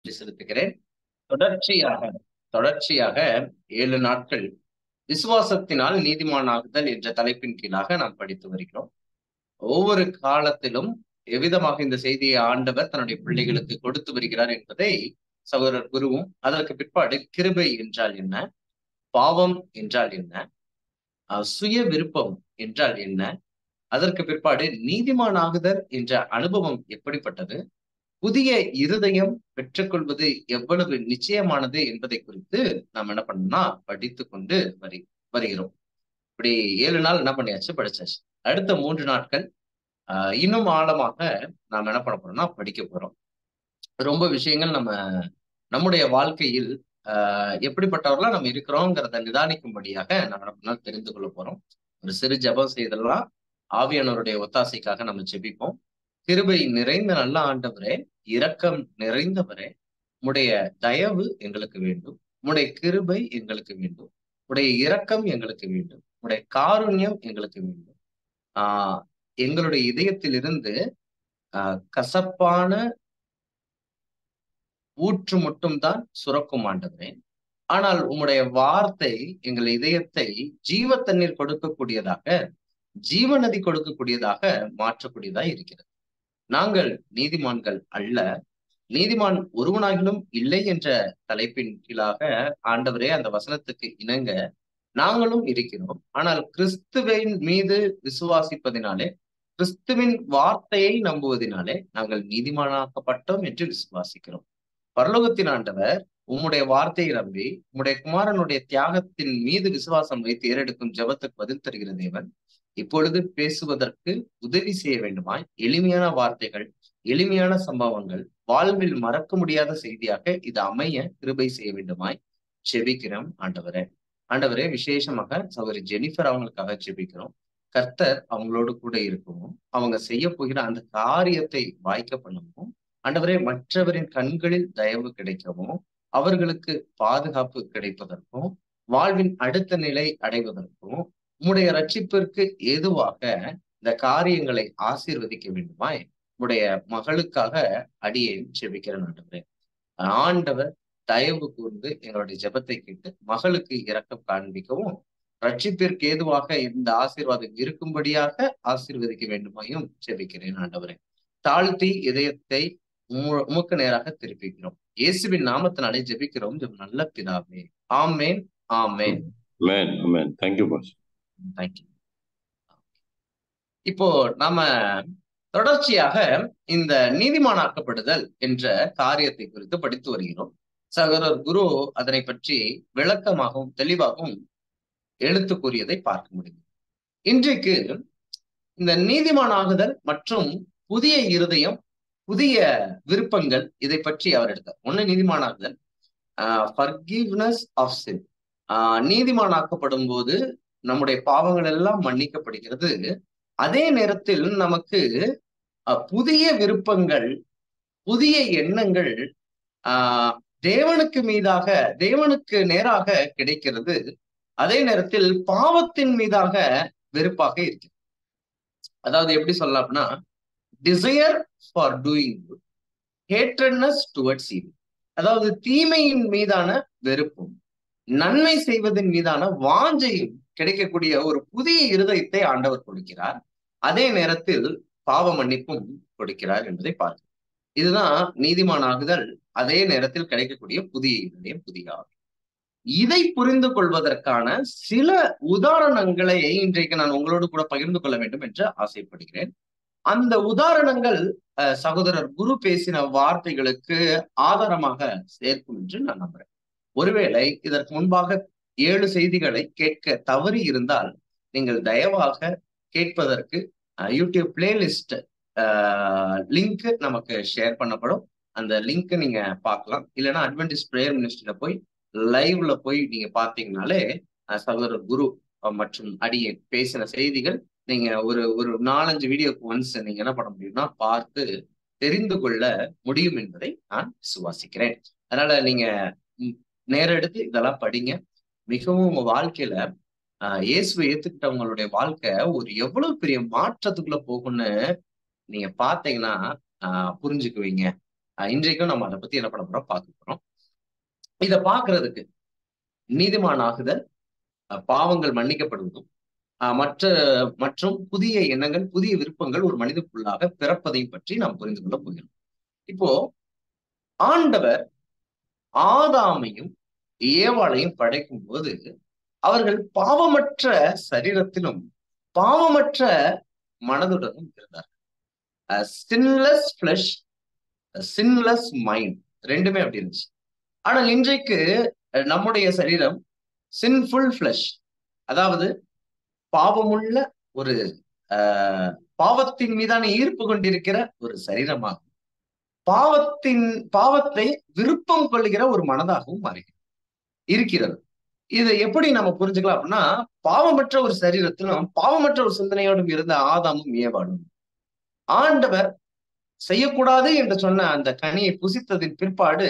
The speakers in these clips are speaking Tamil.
செலுத்துகிறேன். தொடர்ச்சியாக தொடர்ச்சியாக 7 நாட்கள் விசுவாசத்தினால் நீதிமானாகுதல் என்ற தலைப்பின் கீழாக நாம் படித்து வருகிறோம். ஒவ்வொரு காலத்திலும் எவ்விதமாக இந்த செய்தியை ஆண்டவர் தன்னுடைய பிள்ளைகளுக்கு கொடுத்து வருகிறார் என்பதை சகோதரர் குருவும், அதற்கு பிற்பாடு கிருபை என்றால் என்ன, பாவம் என்றால் என்ன, சுய விருப்பம் என்றால் என்ன, அதற்கு பிற்பாடு நீதிமானாகுதல் என்ற அனுபவம் எப்படிப்பட்டது, புதிய இருதயம் பெற்றுக்கொள்வது எவ்வளவு நிச்சயமானது என்பதை குறித்து நாம் என்ன பண்ணோம்னா படித்துக் கொண்டு வருகிறோம். இப்படி 7 நாள் என்ன பண்ணியாச்சு, படிச்சாச்சு. அடுத்த 3 நாட்கள் இன்னும் ஆழமாக நாம் என்ன பண்ண போறோம்னா படிக்க போறோம். ரொம்ப விஷயங்கள் நம்முடைய வாழ்க்கையில் எப்படிப்பட்டவர்களா நம்ம இருக்கிறோங்கிறத நிதானிக்கும்படியாக நம்ம என்ன பண்ணா தெரிந்து கொள்ள போறோம். ஒரு சிறு ஜெபம் செய்தெல்லாம் ஆவியானவருடைய ஒத்தாசைக்காக நம்ம ஜெபிப்போம். கிருபை நிறைந்த நல்ல ஆண்டவரே, இரக்கம் நிறைந்தவரே, உம்முடைய தயவு எங்களுக்கு வேண்டும், உம்முடைய கிருபை எங்களுக்கு வேண்டும், உம்முடைய இரக்கம் எங்களுக்கு வேண்டும், உம்முடைய காருண்யம் எங்களுக்கு வேண்டும். ஆஹ் எங்களுடைய இதயத்திலிருந்து கசப்பான ஊற்று மட்டும் தான் சுரக்கும் ஆண்டவரே. ஆனால் உம்முடைய வார்த்தை எங்கள் இதயத்தை ஜீவ தண்ணீர் கொடுக்கக்கூடியதாக, ஜீவநதி கொடுக்கக்கூடியதாக மாற்றக்கூடியதா இருக்கிறது. நாங்கள் நீதிமான்கள் அல்ல, நீதிமான் ஒருவனாகிலும் இல்லை என்ற தலைப்பின் கீழாக ஆண்டவரே அந்த வசனத்துக்கு இணங்க நாங்களும் இருக்கிறோம். ஆனால் கிறிஸ்துவின் மீது விசுவாசிப்பதினாலே, கிறிஸ்துவின் வார்த்தையை நம்புவதினாலே நாங்கள் நீதிமானாக்கப்பட்டோம் என்று விசுவாசிக்கிறோம். பரலோகத்தின் ஆண்டவர் உம்முடைய வார்த்தையை நம்பி உம்முடைய குமாரனுடைய தியாகத்தின் மீது விசுவாசம் வைத்து ஏறெடுக்கும் ஜெபத்துக்கு பதில் தருகிற தேவன் இப்பொழுது பேசுவதற்கு உதவி செய்ய வேண்டுமாய் எளிமையான வார்த்தைகள், எளிமையான சம்பவங்கள், வாழ்வில் மறக்க முடியாத செய்தியாக இது அமைய கிருபை செய்ய வேண்டுமாய் ஜெபிக்கிறோம் ஆண்டவரே. ஆண்டவரே, விசேஷமாக சகோதரி ஜெனிஃபர் அவங்களுக்காக ஜெபிக்கிறோம். கர்த்தர் அவங்களோடு கூட இருக்கவும், அவங்க செய்ய போகிற அந்த காரியத்தை வாய்க்க பண்ணவும், ஆண்டவரே மற்றவரின் கண்களில் தயவு கிடைக்கவும், அவர்களுக்கு பாதுகாப்பு கிடைப்பதற்கும், வாழ்வின் அடுத்த நிலை அடைவதற்கும், உம்முடைய ரட்சிப்பிற்கு ஏதுவாக இந்த காரியங்களை ஆசீர்வதிக்க வேண்டுமாய் உம்முடைய மகளுக்காக அடியேன் ஜெபிக்கிறேன் ஆண்டவரே. ஆண்டவர் தயவு கூர்ந்து எங்களுடைய ஜெபத்தை கேட்டு மகளுக்கு இரக்கம் காண்பிக்கவும், ரட்சிப்பிற்கு ஏதுவாக இந்த ஆசீர்வாதம் இருக்கும்படியாக ஆசீர்வதிக்க வேண்டுமாயும் ஜெபிக்கிறேன் ஆண்டவரே. தாழ்த்தி இதயத்தை உமக்கு நேராக திருப்பிக்கிறோம். இயேசுவின் நாமத்தினாலே ஜெபிக்கிறோம் நல்ல பிதாவே. ஆமேன், ஆமேன். தேங்க்யூ. இப்போ நாம தொடர்ச்சியாக இந்த நீதிமானாக்கப்படுதல் என்ற காரியத்தை குறித்து படித்து வருகிறோம். சகோதரர் குரு அதனை பற்றி விளக்கமாகவும் தெளிவாகவும் எழுத்து கூறியதை பார்க்க முடியும். இன்றைக்கு இந்த நீதிமானாகுதல் மற்றும் புதிய இருதயம், புதிய விருப்பங்கள், இதை பற்றி அவர் எடுத்தார். ஒண்ணு நீதிமானாகுதல், ஃபர்கிவ்னஸ் ஆஃப் சின். நீதிமானாக்கப்படும் போது நம்முடைய பாவங்கள் எல்லாம் மன்னிக்கப்படுகிறது. அதே நேரத்தில் நமக்கு புதிய விருப்பங்கள், புதிய எண்ணங்கள் தேவனுக்கு நேராக கிடைக்கிறது. அதே நேரத்தில் பாவத்தின் மீதாக வெறுப்பாக இருக்கு. அதாவது எப்படி சொல்லலாம்னா, desire for doing good, hatredness towards evil. அதாவது தீமையின் மீதான வெறுப்பும் நன்மை செய்வதன் மீதான வாஞ்சையும் கிடைக்கக்கூடிய ஒரு புதிய இருதயத்தை ஆண்டவர் கொடுக்கிறார். அதே நேரத்தில் பாவ மன்னிப்பும் கொடுக்கிறார் என்பதை பார்க்கிறோம். இதுதான் நீதிமானாகுதல், அதே நேரத்தில் கிடைக்கக்கூடிய புதிய இருதயம், புதிய ஆவி. இதை புரிந்து கொள்வதற்கான சில உதாரணங்களை இன்றைக்கு நான் உங்களோடு கூட பகிர்ந்து கொள்ள வேண்டும் என்று ஆசைப்படுகிறேன். அந்த உதாரணங்கள் சகோதரர் குரு பேசின வார்த்தைகளுக்கு ஆதாரமாக சேர்க்கும் என்று நான் நம்புறேன். ஒருவேளை இதற்கு முன்பாக 7 செய்திகளை கேட்க தவறி இருந்தால் நீங்கள் தயவாக கேட்பதற்கு யூடியூப் பிளேலிஸ்ட் லிங்க் நமக்கு ஷேர் பண்ணப்படும். அந்த லிங்க் நீங்க பார்க்கலாம். இல்லைன்னா அட்வென்டிஸ்ட் பிரேயர் மினிஸ்ட்ரியில போய் லைவ்ல போய் நீங்க பார்த்தீங்கன்னாலே சகோதரர் குரு மற்றும் அடியேன் பேசின செய்திகள் நீங்க ஒரு 4-5 வீடியோக்கு ஒன்ஸ் நீங்க என்ன பண்ண முடியும்னா பார்த்து தெரிந்து கொள்ள முடியும் என்பதை நான் விசுவாசிக்கிறேன். அதனால நீங்க நேரம் எடுத்து இதெல்லாம் படிங்க. மிகவும் உங்க வாழ்க்கையில இயேசுவை ஏத்துக்கிட்டவங்களுடைய வாழ்க்கை ஒரு எவ்வளவு பெரிய மாற்றத்துக்குள்ள போகும்னு நீங்க பாத்தீங்கன்னா புரிஞ்சுக்குவீங்க. இன்றைக்கும் நம்ம அதை பத்தி என்ன பண்ண போறோம் பார்க்க போறோம். இதை பார்க்கறதுக்கு நீதிமான் ஆகுதல், பாவங்கள் மன்னிக்கப்படுவதும், மற்ற மற்றும் புதிய எண்ணங்கள், புதிய விருப்பங்கள் ஒரு மனிதனுக்குள்ளாக பிறப்பதையும் பற்றி நாம் புரிந்து கொள்ள போகிறோம். இப்போ ஆண்டவர் ஆதாமையும் ஏவாளையும் படைக்கும் போது அவர்கள் பாவமற்ற சரீரத்திலும் பாவமற்ற மனதுடனும் இருந்தார். சின்லெஸ் ஃபிளஷ், சின்லெஸ் மைண்ட், ரெண்டுமே அப்படி இருந்துச்சு. ஆனால் இன்றைக்கு நம்முடைய சரீரம் சின்ஃபுல் ஃபிளஷ், அதாவது பாவமுள்ள ஒரு பாவத்தின் மீதான ஈர்ப்பு கொண்டிருக்கிற ஒரு சரீரமாகும், பாவத்தை விருப்பம் கொள்ளுகிற ஒரு மனதாகவும் இருக்கிறது. இதை எப்படி நம்ம புரிஞ்சுக்கலாம் அப்படின்னா, பாவமற்ற ஒரு சரீரத்திலும் பாவமற்ற ஒரு சிந்தனையோடும் இருந்த ஆதாமும் ஏவாளும் ஆண்டவர் செய்யக்கூடாது என்று சொன்ன அந்த கனியை புசித்ததின் பிற்பாடு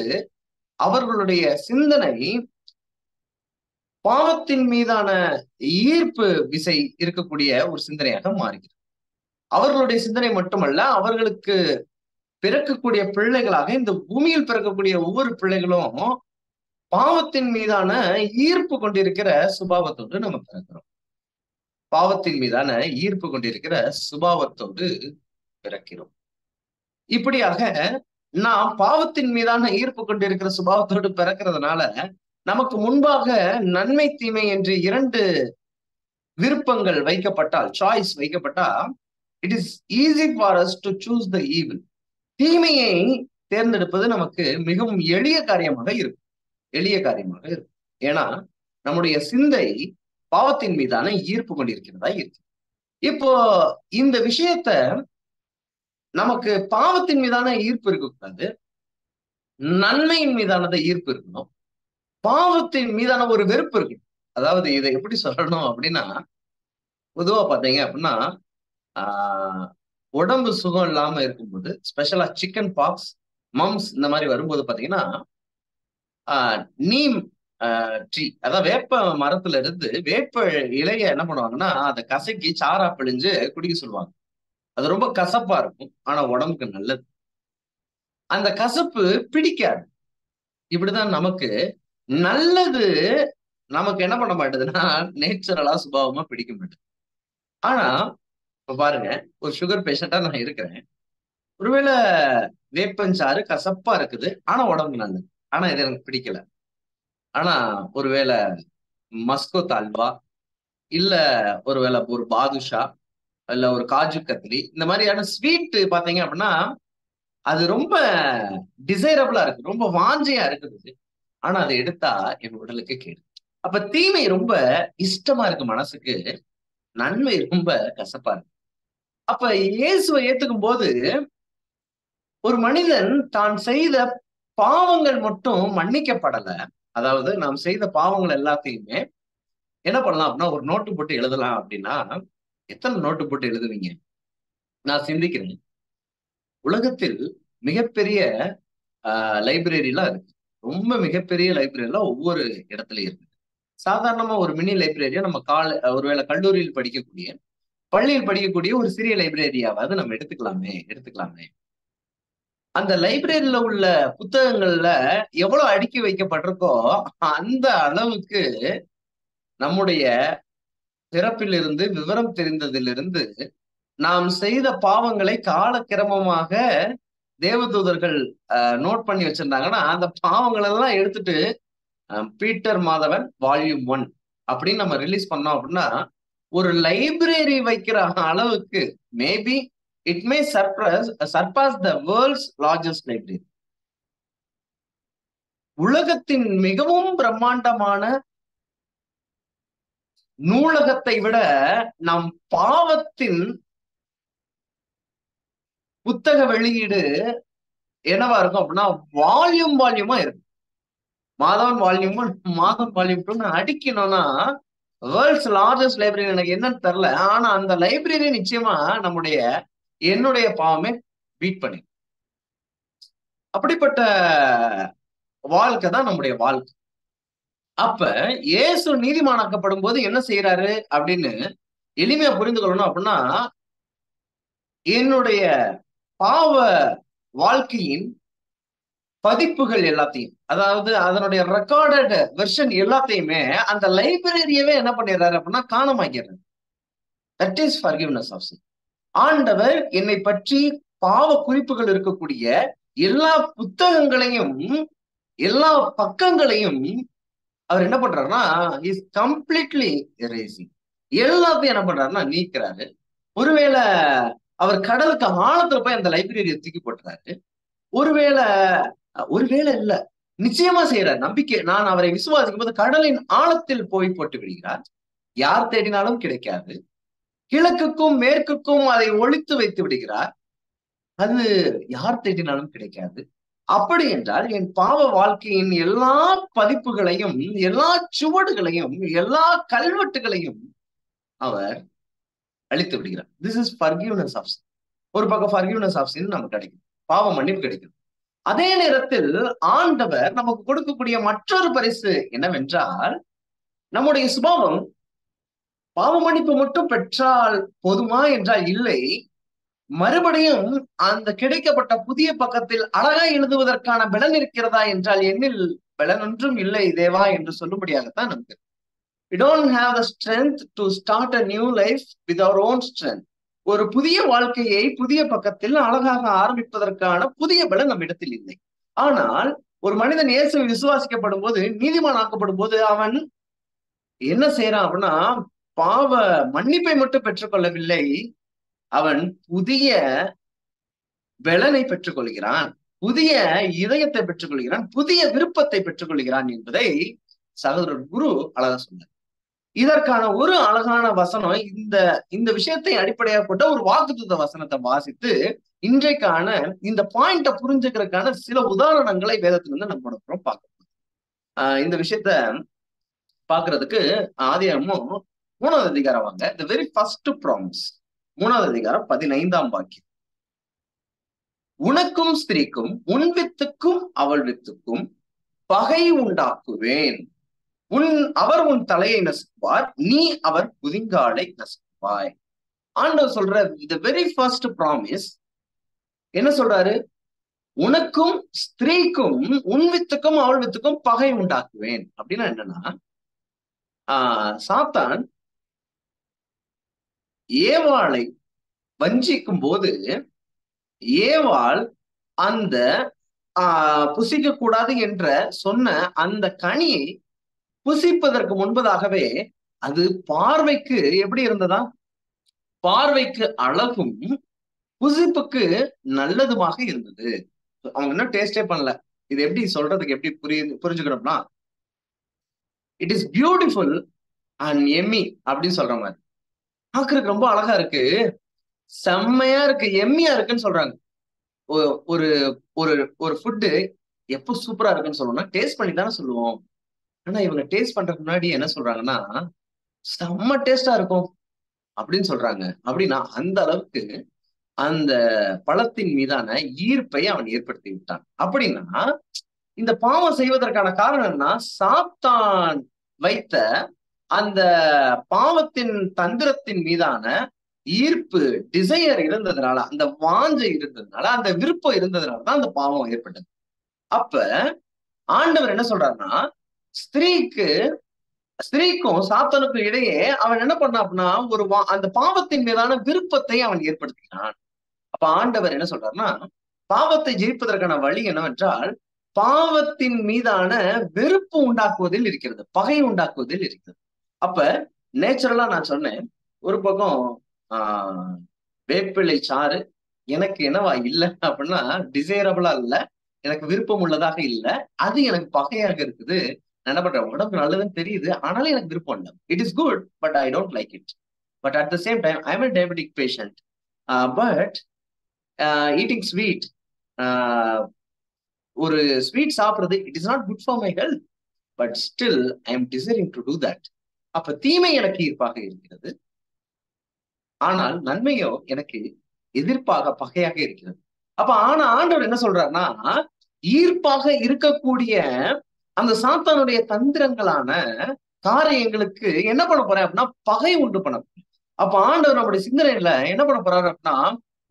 அவர்களுடைய சிந்தனை பாவத்தின் மீதான ஈர்ப்பு விசை இருக்கக்கூடிய ஒரு சிந்தனையாக மாறுகிறது. அவர்களுடைய சிந்தனை மட்டுமல்ல, அவர்களுக்கு பிறக்கக்கூடிய பிள்ளைகளாக இந்த பூமியில் பிறக்கக்கூடிய ஒவ்வொரு பிள்ளைகளும் பாவத்தின் மீதான ஈர்ப்பு கொண்டிருக்கிற சுபாவத்தோடு நம்ம பிறக்கிறோம். பாவத்தின் மீதான ஈர்ப்பு கொண்டிருக்கிற சுபாவத்தோடு பிறக்கிறோம். இப்படியாக நாம் பாவத்தின் மீதான ஈர்ப்பு கொண்டிருக்கிற சுபாவத்தோடு பிறக்கிறதுனால நமக்கு முன்பாக நன்மை தீமை என்று 2 விருப்பங்கள் வைக்கப்பட்டால், சாய்ஸ் வைக்கப்பட்டா, it is easy for us to choose the evil. தீமையை தேர்ந்தெடுப்பது நமக்கு மிகவும் எளிய காரியமாக இருக்கும். ஏன்னா நம்முடைய சிந்தை பாவத்தின் மீதான ஈர்ப்பு கொண்டிருக்கிறதா இருக்கு. இப்போ இந்த விஷயத்த நமக்கு பாவத்தின் மீதான ஈர்ப்பு இருக்கக்கூடாது, நன்மையின் மீதானத ஈர்ப்பு இருக்கணும், பாவத்தின் மீதான ஒரு வெறுப்பு இருக்கணும். அதாவது இதை எப்படி சொல்லணும் அப்படின்னா, பொதுவா பாத்தீங்க அப்படின்னா உடம்பு சுகம் இல்லாம இருக்கும்போது, ஸ்பெஷலா சிக்கன் பாக்ஸ், மம்ஸ் இந்த மாதிரி வரும்போது பாத்தீங்கன்னா நீம் ட்ரீ, அதாவது வேப்ப மரத்துல இருந்து வேப்ப இலைய என்ன பண்ணுவாங்கன்னா அதை கசக்கி சாரா பிழிஞ்சு குடிக்க சொல்லுவாங்க. அது ரொம்ப கசப்பா இருக்கும், ஆனா உடம்புக்கு நல்லது. அந்த கசப்பு பிடிக்காது. இப்படிதான் நமக்கு நல்லது நமக்கு என்ன பண்ண மாட்டேதுன்னா நேச்சுரலா சுபாவமா பிடிக்க மாட்டேது. ஆனா இப்ப பாருங்க, ஒரு சுகர் பேஷண்டா நான் இருக்கிறேன். ஒருவேளை வேப்பஞ்சாறு கசப்பா இருக்குது, ஆனா உடம்புக்கு நல்லது, ஆனா இது எனக்கு பிடிக்கல. ஆனா ஒருவேளை மஸ்கோத் அல்வா, இல்ல ஒருவேளை ஒரு பாதுஷா, இல்ல ஒரு காஜு கத்லி, இந்த மாதிரியான ஸ்வீட் பாத்தீங்க அப்படின்னா அது ரொம்ப டிசைரபிளா இருக்கு, ரொம்ப வாஞ்சையா இருக்குது. ஆனா அதை எடுத்தா என் உடலுக்கு கேடு. அப்ப தீமை ரொம்ப இஷ்டமா இருக்கு மனசுக்கு, நன்மை ரொம்ப கசப்பா இருக்கு. அப்ப இயேசுவை ஏத்துக்கும் போது ஒரு மனிதன் தான் செய்த பாவங்கள் மட்டும் மன்னிக்கப்படல. அதாவது நாம் செய்த பாவங்கள் எல்லாத்தையுமே என்ன பண்ணலாம் அப்படின்னா ஒரு நோட்டு போட்டு எழுதலாம். அப்படின்னா எத்தனை நோட்டு போட்டு எழுதுவீங்க? நான் சிந்திக்கிறேன், உலகத்தில் மிகப்பெரிய லைப்ரரிலாம் இருக்கு. ரொம்ப மிகப்பெரிய லைப்ரரிலாம் ஒவ்வொரு இடத்துலயும் இருக்கு. சாதாரணமா ஒரு மினி லைப்ரரியா நம்ம ஒருவேளை கல்லூரியில் படிக்கக்கூடிய, பள்ளியில் படிக்கக்கூடிய ஒரு சிறிய லைப்ரரியாவது நம்ம எடுத்துக்கலாமே. அந்த லைப்ரரியில உள்ள புத்தகங்கள்ல எவ்வளவு அடுக்கி வைக்கப்பட்டிருக்கோ அந்த அளவுக்கு நம்முடைய பிறப்பிலிருந்து, விவரம் தெரிந்ததிலிருந்து நாம் செய்த பாவங்களை காலக்கிரமமாக தேவதூதர்கள் நோட் பண்ணி வச்சிருந்தாங்கன்னா அந்த பாவங்கள் எல்லாம் எடுத்துட்டு பீட்டர் மாதவன் வால்யூம் 1 அப்படின்னு நம்ம ரிலீஸ் பண்ணோம் அப்படின்னா ஒரு லைப்ரரி வைக்கிற அளவுக்கு maybe it may surpass the world's largest library. உலகத்தின் மிகவும் பிரம்மாண்டமான நூலகத்தை விட நம் பாவத்தின் புத்தக வெளியீடு என்னவா இருக்கும் அப்படின்னா வால்யூமா இருக்கும். மாதவன் வால்யூம் 1, மாதவன் வால்யூம் 2 அடிக்கணும்னா வேர்ல்ட்ஸ் லார்ஜஸ்ட் லைப்ரரி எனக்கு என்னன்னு தெரியல. ஆனா அந்த லைப்ரரி நிச்சயமா என்னுடைய பாவமே பீட் பண்ணி. அப்படிப்பட்ட வாழ்க்கை தான் நம்முடைய வாழ்க்கை. அப்ப இயேசு நீதிமானாக்கப்படும் போது என்ன செய்யறாரு அப்படின்னு எளிமையா புரிந்து கொள்ளணும் அப்படின்னா, என்னுடைய பாவ வாழ்க்கையின் பதிப்புகள் எல்லாத்தையும், அதாவது அதனுடைய ரெக்கார்டட் வெர்ஷன் எல்லாத்தையுமே அந்த லைப்ரரியவே என்ன பண்ணிடுறாரு அப்படின்னா காணமாக்கிறாரு. That is forgiveness of sin. ஆண்டவர் என்னை பற்றி பாவ குறிப்புகள் இருக்கக்கூடிய எல்லா புத்தகங்களையும், எல்லா பக்கங்களையும் அவர் என்ன பண்றாருன்னா இஸ் கம்ப்ளீட்லி எரேசிங். எல்லாத்தையும் என்ன பண்றாருன்னா நீக்கிறாரு. ஒருவேளை அவர் கடலுக்கு ஆழத்துல போய் அந்த லைப்ரரியை தூக்கி போட்டுறாரு. ஒருவேளை ஒருவேளை இல்ல, நிச்சயமா செய்யறார். நம்பிக்கை, நான் அவரை விசுவாசிக்கும் போது கடலின் ஆழத்தில் போய் போட்டு விடுகிறார். யார் தேடினாலும் கிடைக்காது. கிழக்குக்கும் மேற்குக்கும் அதை ஒளித்து வைத்து விடுகிறார். அது யார் தேடினாலும் கிடைக்காது. அப்படி என்றால் என் பாவ வாழ்க்கையின் எல்லா பதிப்புகளையும், எல்லா சுவடுகளையும், எல்லா கல்வெட்டுகளையும் அவர் அழித்து விடுகிறார். This is forgiveness of sin. ஒரு பக்கம் ஃபர்கிவ்னஸ் ஆஃப் சின் நமக்கு கிடைக்கும், பாவ மன்னிப்பு கிடைக்கும். அதே நேரத்தில் ஆண்டவர் நமக்கு கொடுக்கக்கூடிய மற்றொரு பரிசு என்னவென்றால், நம்முடைய சுபாவம் பாவ மன்னிப்பு மட்டும் பெற்றால் போதுமா என்றால் இல்லை, மறுபடியும் அந்த கிடைக்கப்பட்ட புதிய பக்கத்தில் அழகா எழுதுவதற்கான பலன் இருக்கிறதா என்றால் என்னில் பலன் ஒன்றும் இல்லை தேவா என்று சொல்லும்படியாகத்தான் நமக்கு. We don't have the strength to start a new life with our own strength. ஒரு புதிய வாழ்க்கையை புதிய பக்கத்தில் அழகாக ஆரம்பிப்பதற்கான புதிய பலன் நம்ம இடத்தில் இல்லை. ஆனால் ஒரு மனிதன் இயேசுவை விசுவாசிக்கப்படும் போது, நீதிமான் ஆக்கப்படும் போது அவன் என்ன செய்யறான் அப்படின்னா, பாவ மன்னிப்பை மட்டும் பெற்றுக்கொள்ளவில்லை, அவன் புதிய பலனை பெற்றுக்கொள்கிறான், புதிய இதயத்தை பெற்றுக்கொள்கிறான், புதிய விருப்பத்தை பெற்றுக்கொள்கிறான் என்பதை சகோதரர் குரு அழகா சொன்னார். இதற்கான ஒரு அழகான வசனம், இந்த விஷயத்தை அடிப்படையாக கொண்ட ஒரு வாக்குத்தத்த வசனத்தை வாசித்து இன்றைக்கான இந்த பாயிண்ட புரிஞ்சுக்கிறதுக்கான சில உதாரணங்களை வேதத்திலிருந்து நம்ம பார்க்கணும். இந்த விஷயத்த பாக்குறதுக்கு ஆதியாகமம் 3வது அதிகாரம் வாங்க. தி வெரி ஃபர்ஸ்ட் ப்ராமிஸ், 3வது அதிகாரம் 15ஆம் வாக்கியம். உனக்கும் ஸ்திரீக்கும் உன் வித்துக்கும் அவள் வித்துக்கும் பகை உண்டாக்குவேன். அவர் உன் தலையை நசுக்குவார், நீ அவர் குதிங்காலை நசுக்குவாய். ஆண்டவர் சொல்ற the very first promise என்ன சொல்றாரு? உனக்கும் ஸ்திரீக்கும் உன் வித்துக்கும் அவள் வித்துக்கும் பகை உண்டாக்குவேன். அப்படின்னா என்னன்னா, சாத்தான் ஏவாளை வஞ்சிக்கும் போது ஏவாள் அந்த புசிக்க கூடாது என்ற சொன்ன அந்த கனியை புசிப்பதற்கு முன்பதாகவே அது பார்வைக்கு எப்படி இருந்ததா? பார்வைக்கு அழகும் புசிப்புக்கு நல்லதுமாக இருந்தது. அவங்க இன்னும் டேஸ்டே பண்ணல. இது எப்படி சொல்றதுக்கு எப்படி புரிஞ்சுக்கணும்னா, இட் இஸ் பியூட்டிஃபுல் அண்ட் எம்மி அப்படின்னு சொல்ற மாதிரி. பாக்குறதுக்கு ரொம்ப அழகா இருக்கு, செம்மையா இருக்கு, எம்மியா இருக்குன்னு சொல்றாங்க. ஒரு ஒரு ஒரு ஃபுட்டு எப்போ சூப்பரா இருக்குன்னு சொல்லணும்னா டேஸ்ட் பண்ணி தானே சொல்லுவோம். ஆனா இவங்க டேஸ்ட் பண்றதுக்கு முன்னாடி என்ன சொல்றாங்கன்னா, செம்ம டேஸ்டா இருக்கும் அப்படின்னு சொல்றாங்க. அப்படின்னா அந்த அளவுக்கு அந்த பழத்தின் மீதான ஈர்ப்பை அவன் ஏற்படுத்தி விட்டான். அப்படின்னா இந்த பாவம் செய்வதற்கான காரணம் என்ன? சாத்தான் வைத்த அந்த பாவத்தின் தந்திரத்தின் மீதான ஈர்ப்பு, டிசையர் இருந்ததுனால, அந்த வாஞ்சை இருந்ததுனால, அந்த விருப்பம் இருந்ததுனாலதான் அந்த பாவம் ஏற்பட்டது. அப்ப ஆண்டவர் என்ன சொல்றாருன்னா, ஸ்திரீக்கும் சாத்தானுக்கும் இடையே அவன் என்ன பண்ணான் அப்படின்னா, அந்த பாவத்தின் மீதான விருப்பத்தை அவன் ஏற்படுத்தினான். அப்ப ஆண்டவர் என்ன சொல்றாருன்னா, பாவத்தை ஜெயிப்பதற்கான வழி என்னவென்றால் பாவத்தின் மீதான வெறுப்பு உண்டாக்குவதில் இருக்கிறது, பகை உண்டாக்குவதில் இருக்கிறது. அப்ப நேச்சுரலா நான் சொன்னேன், ஒரு பக்கம் வேப்பிலை சாறு எனக்கு என்னவா இல்லை அப்படின்னா, டிசைரபிளா இல்ல, எனக்கு விருப்பம் உள்ளதாக இல்லை, அது எனக்கு பகையாக இருக்குது. நான் என்ன பண்றேன், உடம்பு நல்லதுன்னு தெரியுது, ஆனாலும் எனக்கு விருப்பம் இல்லை. It is good but I don't like it. But at the same time I am a diabetic patient, but eating sweet, ஒரு ஸ்வீட் சாப்பிடுறது, it is not good for my health, but still I am desiring to do that. அப்ப தீமை எனக்கு ஈர்ப்பாக இருக்கிறது, ஆனால் நன்மையோ எனக்கு எதிர்ப்பாக பகையாக இருக்கிறது. அப்ப ஆண்டவர் என்ன சொல்றாருன்னா, ஈர்ப்பாக இருக்கக்கூடிய அந்த சாத்தானுடைய தந்திரங்களான காரியங்களுக்கு என்ன பண்ண போறேன் அப்படின்னா பகை உண்டு பண்ண. அப்ப ஆண்டவர் நம்முடைய சிந்தனையில என்ன பண்ண போறாரு அப்படின்னா,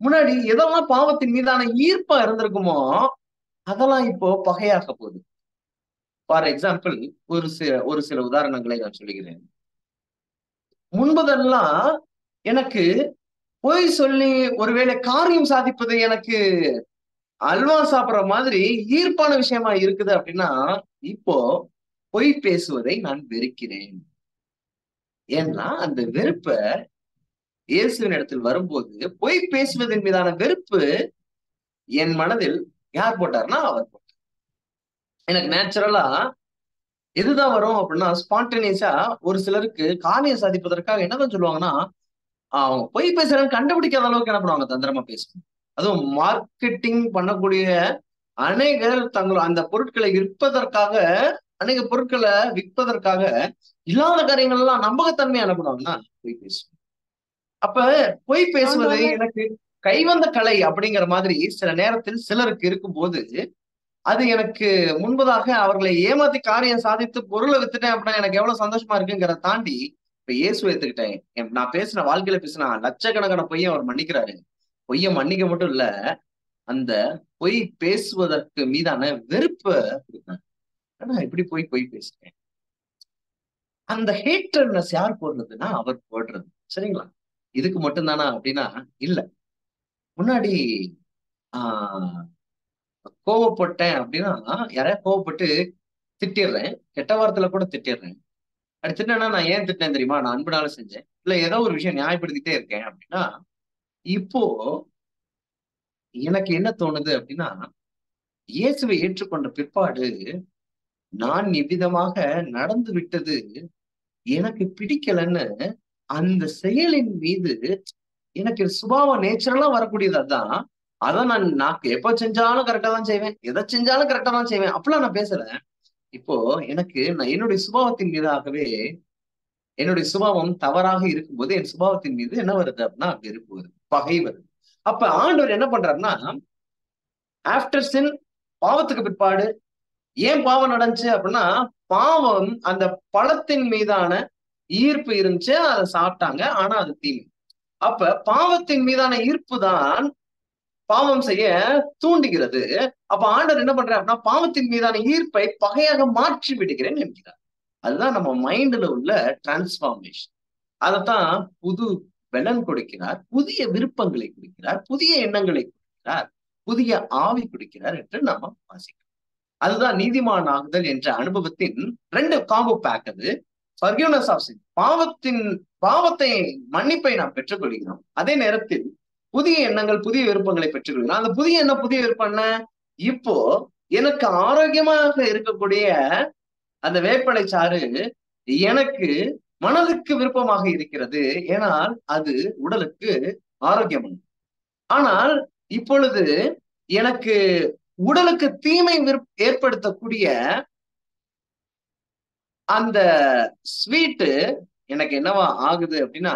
முன்னாடி எதெல்லாம் பாவத்தின் மீதான ஈர்ப்பா இருந்திருக்குமோ அதெல்லாம் இப்போ பகையாக போகுது. ஃபார் எக்ஸாம்பிள், ஒரு சில உதாரணங்களை நான் சொல்லுகிறேன். முன்பதெல்லாம் எனக்கு பொய் சொல்லி ஒருவேளை காரியம் சாதிப்பது எனக்கு அல்வா சாப்பிடுற மாதிரி ஈர்ப்பான விஷயமா இருக்குது அப்படின்னா, இப்போ பொய் பேசுவதை நான் வெறுக்கிறேன். ஏன்னா அந்த வெறுப்ப இயேசுவின் இடத்தில் வரும்போது, பொய் பேசுவதன் மீதான வெறுப்பு என் மனதில் யார் போட்டார்னா அவர் போட்டார். எனக்கு நேச்சுரலா எதுதான் வரும் அப்படின்னா, ஸ்பான்டேனியஸா ஒரு சிலருக்கு காரியம் சாதிப்பதற்காக என்னதான் சொல்லுவாங்கன்னா, அவங்க பொய் பேசுறேன்னு கண்டுபிடிக்காத அளவுக்கு என்ன பண்ணுவாங்க, தந்திரமா பேசுவாங்க. அதுவும் மார்க்கெட்டிங் பண்ணக்கூடிய அநேகர் தங்கள் அந்த பொருட்களை விற்பதற்காக, அநேக பொருட்களை விற்பதற்காக இல்லாத காரியங்கள் எல்லாம் நம்பகத்தன்மையா என்ன பண்ணுவாங்கன்னா பொய் பேசுவாங்க. அப்ப பொய் பேசுவது ஆண்டவரே, எனக்கு கைவந்த கலை அப்படிங்கிற மாதிரி சில நேரத்தில் சிலருக்கு இருக்கும்போது, அது எனக்கு முன்பதாக அவர்களை ஏமாத்தி காரியம் சாதித்து பொருளை வித்துட்டேன் அப்படின்னா எனக்கு எவ்வளவு சந்தோஷமா இருக்குங்கிறத தாண்டி இப்ப இயேசு எடுத்துக்கிட்டேன். நான் பேசின வாழ்க்கையில பேசினா லட்சக்கணக்கான பொய்யை அவர் மன்னிக்கிறாரு. பொய்யை மன்னிக்க மட்டும் இல்ல, அந்த பொய் பேசுவதற்கு மீதான வெறுப்பை கொடுத்தாரு. ஆனா இப்படி பொய் பேசுறேன். அந்த ஹேட்டர்னஸ் யார் போடுறதுன்னா அவர் போடுறது. சரிங்களா? இதுக்கு மட்டும்தானா அப்படின்னா இல்ல. முன்னாடி ஆஹ் கோவப்பட்டேன் அப்படின்னா, யாரையா கோவப்பட்டு திட்டிடுறேன். கெட்ட வார்த்தையில கூட திட்டிடுறேன். அப்படி திட்டினா நான் ஏன் திட்டினேன் தெரியுமா? நான் அன்புனால செஞ்சேன். இல்ல ஏதோ ஒரு விஷயம் நியாயப்படுத்திட்டே இருக்கேன் அப்படின்னா, இப்போ எனக்கு என்ன தோணுது அப்படின்னா, இயேசுவை ஏற்றுக்கொண்ட பிற்பாடு நான் இவ்விதமாக நடந்து விட்டது எனக்கு பிடிக்கலன்னு அந்த செயலின் மீது எனக்கு சுபாவம் நேச்சுரலா வரக்கூடியது அதான். அதான் நான் எப்ப செஞ்சாலும் கரெக்டா தான் செய்வேன். எதை செஞ்சாலும் கரெக்டா தான் செய்வேன். அப்பெல்லாம் நான் பேசல. இப்போ எனக்கு நான் என்னுடைய சுபாவத்தின் மீதாகவே என்னுடைய சுபாவம் தவறாக இருக்கும்போது என் சுபாவத்தின் மீது என்ன வருது அப்படின்னா வெறுப்பு வருது, பகை வருது. அப்ப ஆண்டவர் என்ன பண்றாருன்னா, ஆஃப்டர் சின், பாவத்துக்கு பிற்பாடு ஏன் பாவம் நடந்துச்சு அப்படின்னா, பாவம் அந்த பழத்தின் மீதான ஈர்ப்பு இருந்துச்சு, அதை சாப்பிட்டாங்க. ஆனா அது தீமை. அப்ப பாவத்தின் மீதான ஈர்ப்பு தான் பாவம் செய்ய தூண்டுகிறது. அப்ப ஆண்டவர் என்ன பண்றாரு அப்படின்னா, பாவத்தின் மீதான ஈர்ப்பை பகையாக மாற்றி விடுகிறேன் என்கிறார். அதுதான் நம்ம மைண்ட்ல உள்ள டிரான்ஸ்பார்மேஷன். அதைத்தான் புது பலன் கொடுக்கிறார், புதிய விருப்பங்களை கொடுக்கிறார், புதிய எண்ணங்களை கொடுக்கிறார், புதிய ஆவி கொடுக்கிறார் என்று நாம வாசிக்கிறோம். அதுதான் நீதிமான் ஆகுதல் என்ற அனுபவத்தின் 2 காம்போ பேக். அது forgiveness of sin. பாவத்தை மன்னிப்பை நாம் பெற்றுக்கொள்கிறோம். அதே நேரத்தில் புதிய எண்ணங்கள், புதிய விருப்பங்களை பெற்றுக்கொள்கிறோம். அந்த புதிய எண்ணம், புதிய விருப்பம் என்ன? இப்போ எனக்கு ஆரோக்கியமாக இருக்கக்கூடிய அந்த வேப்பலை சாறு எனக்கு மனதுக்கு விருப்பமாக இருக்கிறது. ஏனால் அது உடலுக்கு ஆரோக்கியம். ஆனால் இப்பொழுது எனக்கு உடலுக்கு தீமை ஏற்படுத்தக்கூடிய அந்த ஸ்வீட்டு எனக்கு என்னவா ஆகுது அப்படின்னா,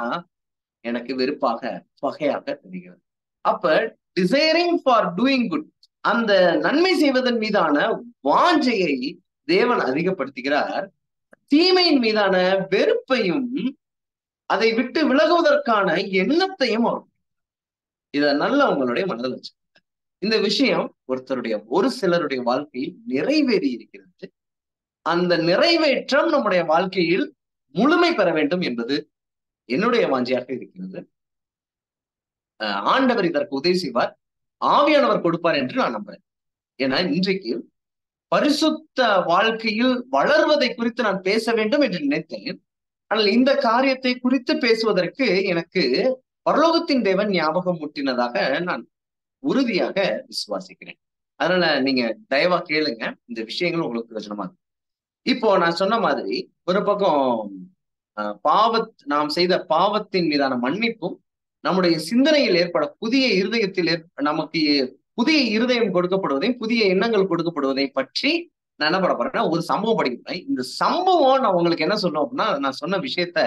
எனக்கு வெறுப்பாக, பகையாக தெரிகிறது. அப்ப டிசைரிங் ஃபார் டூயிங் குட், அந்த நன்மை செய்வதன் மீதான வாஞ்சையை தேவன் அதிகப்படுத்துகிறார். தீமையின் மீதான வெறுப்பையும் அதை விட்டு விலகுவதற்கான எண்ணத்தையும் அவர். இத நல்லா உங்களுடைய மனதில் வச்சு, இந்த விஷயம் ஒரு சிலருடைய வாழ்க்கையில் நிறைவேறி இருக்கிறது. அந்த நிறைவேற்றம் நம்முடைய வாழ்க்கையில் முழுமை பெற வேண்டும் என்பது என்னுடைய வாஞ்சியாக இருக்கிறது. ஆண்டவர் இதற்கு உதவி செய்வார், ஆவியானவர் கொடுப்பார் என்று நான் நம்புறேன். ஏன்னா இன்றைக்கு பரிசுத்த வாழ்க்கையில் வளர்வதை குறித்து நான் பேச வேண்டும் என்று நினைத்தேன். ஆனால் இந்த காரியத்தை குறித்து பேசுவதற்கு எனக்கு பரலோகத்தின் தேவன் ஞாபகம் ஊட்டினதாக நான் உறுதியாக விசுவாசிக்கிறேன். அதனால நீங்க தயவா கேளுங்க, இந்த விஷயங்கள் உங்களுக்கு பிரயோஜனமா இருக்கு. இப்போ நான் சொன்ன மாதிரி ஒரு பக்கம் நாம் செய்த பாவத்தின் மீதான மன்னிப்பும், நம்முடைய சிந்தனையில் ஏற்பட புதிய இருதயத்தில் நமக்கு புதிய இருதயம் கொடுக்கப்படுவதையும், புதிய எண்ணங்கள் கொடுக்கப்படுவதையும் பற்றி நான் என்ன பண்ண போறேன்னா ஒரு சம்பவம் படிக்கிறேன். இந்த சம்பவம் நான் உங்களுக்கு என்ன சொல்லும் அப்படின்னா, நான் சொன்ன விஷயத்த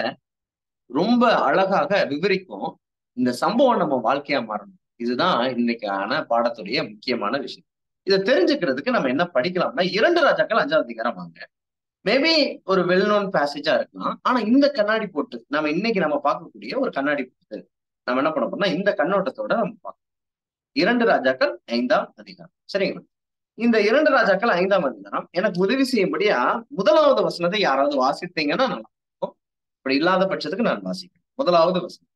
ரொம்ப அழகாக விவரிக்கும். இந்த சம்பவம் நம்ம வாழ்க்கையா மாறணும். இதுதான் இன்னைக்கான பாடத்துடைய முக்கியமான விஷயம். இதை தெரிஞ்சுக்கிறதுக்கு நம்ம என்ன படிக்கலாம்னா, 2 ராஜாக்கள் 5ஆம் அதிகாரம் வாங்க. மேபி ஒரு வெல் நோன் பேசேஜா இருக்கலாம். ஆனா இந்த கண்ணாடி போட்டு நம்ம பார்க்கக்கூடிய ஒரு கண்ணாடி போட்டு நம்ம என்ன பண்ண போறோம்னா, இந்த கண்ணோட்டத்தோட நம்ம பார்க்கணும். 2 ராஜாக்கள் 5ஆம் அதிகாரம். சரிங்களா? இந்த 2 ராஜாக்கள் 5ஆம் அதிகாரம் எனக்கு உதவி செய்யும்படியா 1வது வசனத்தை யாராவது வாசித்தீங்கன்னா நல்லா இருக்கும். அப்படி இல்லாத பட்சத்துக்கு நான் வாசிக்கிறேன். 1வது வசனம்.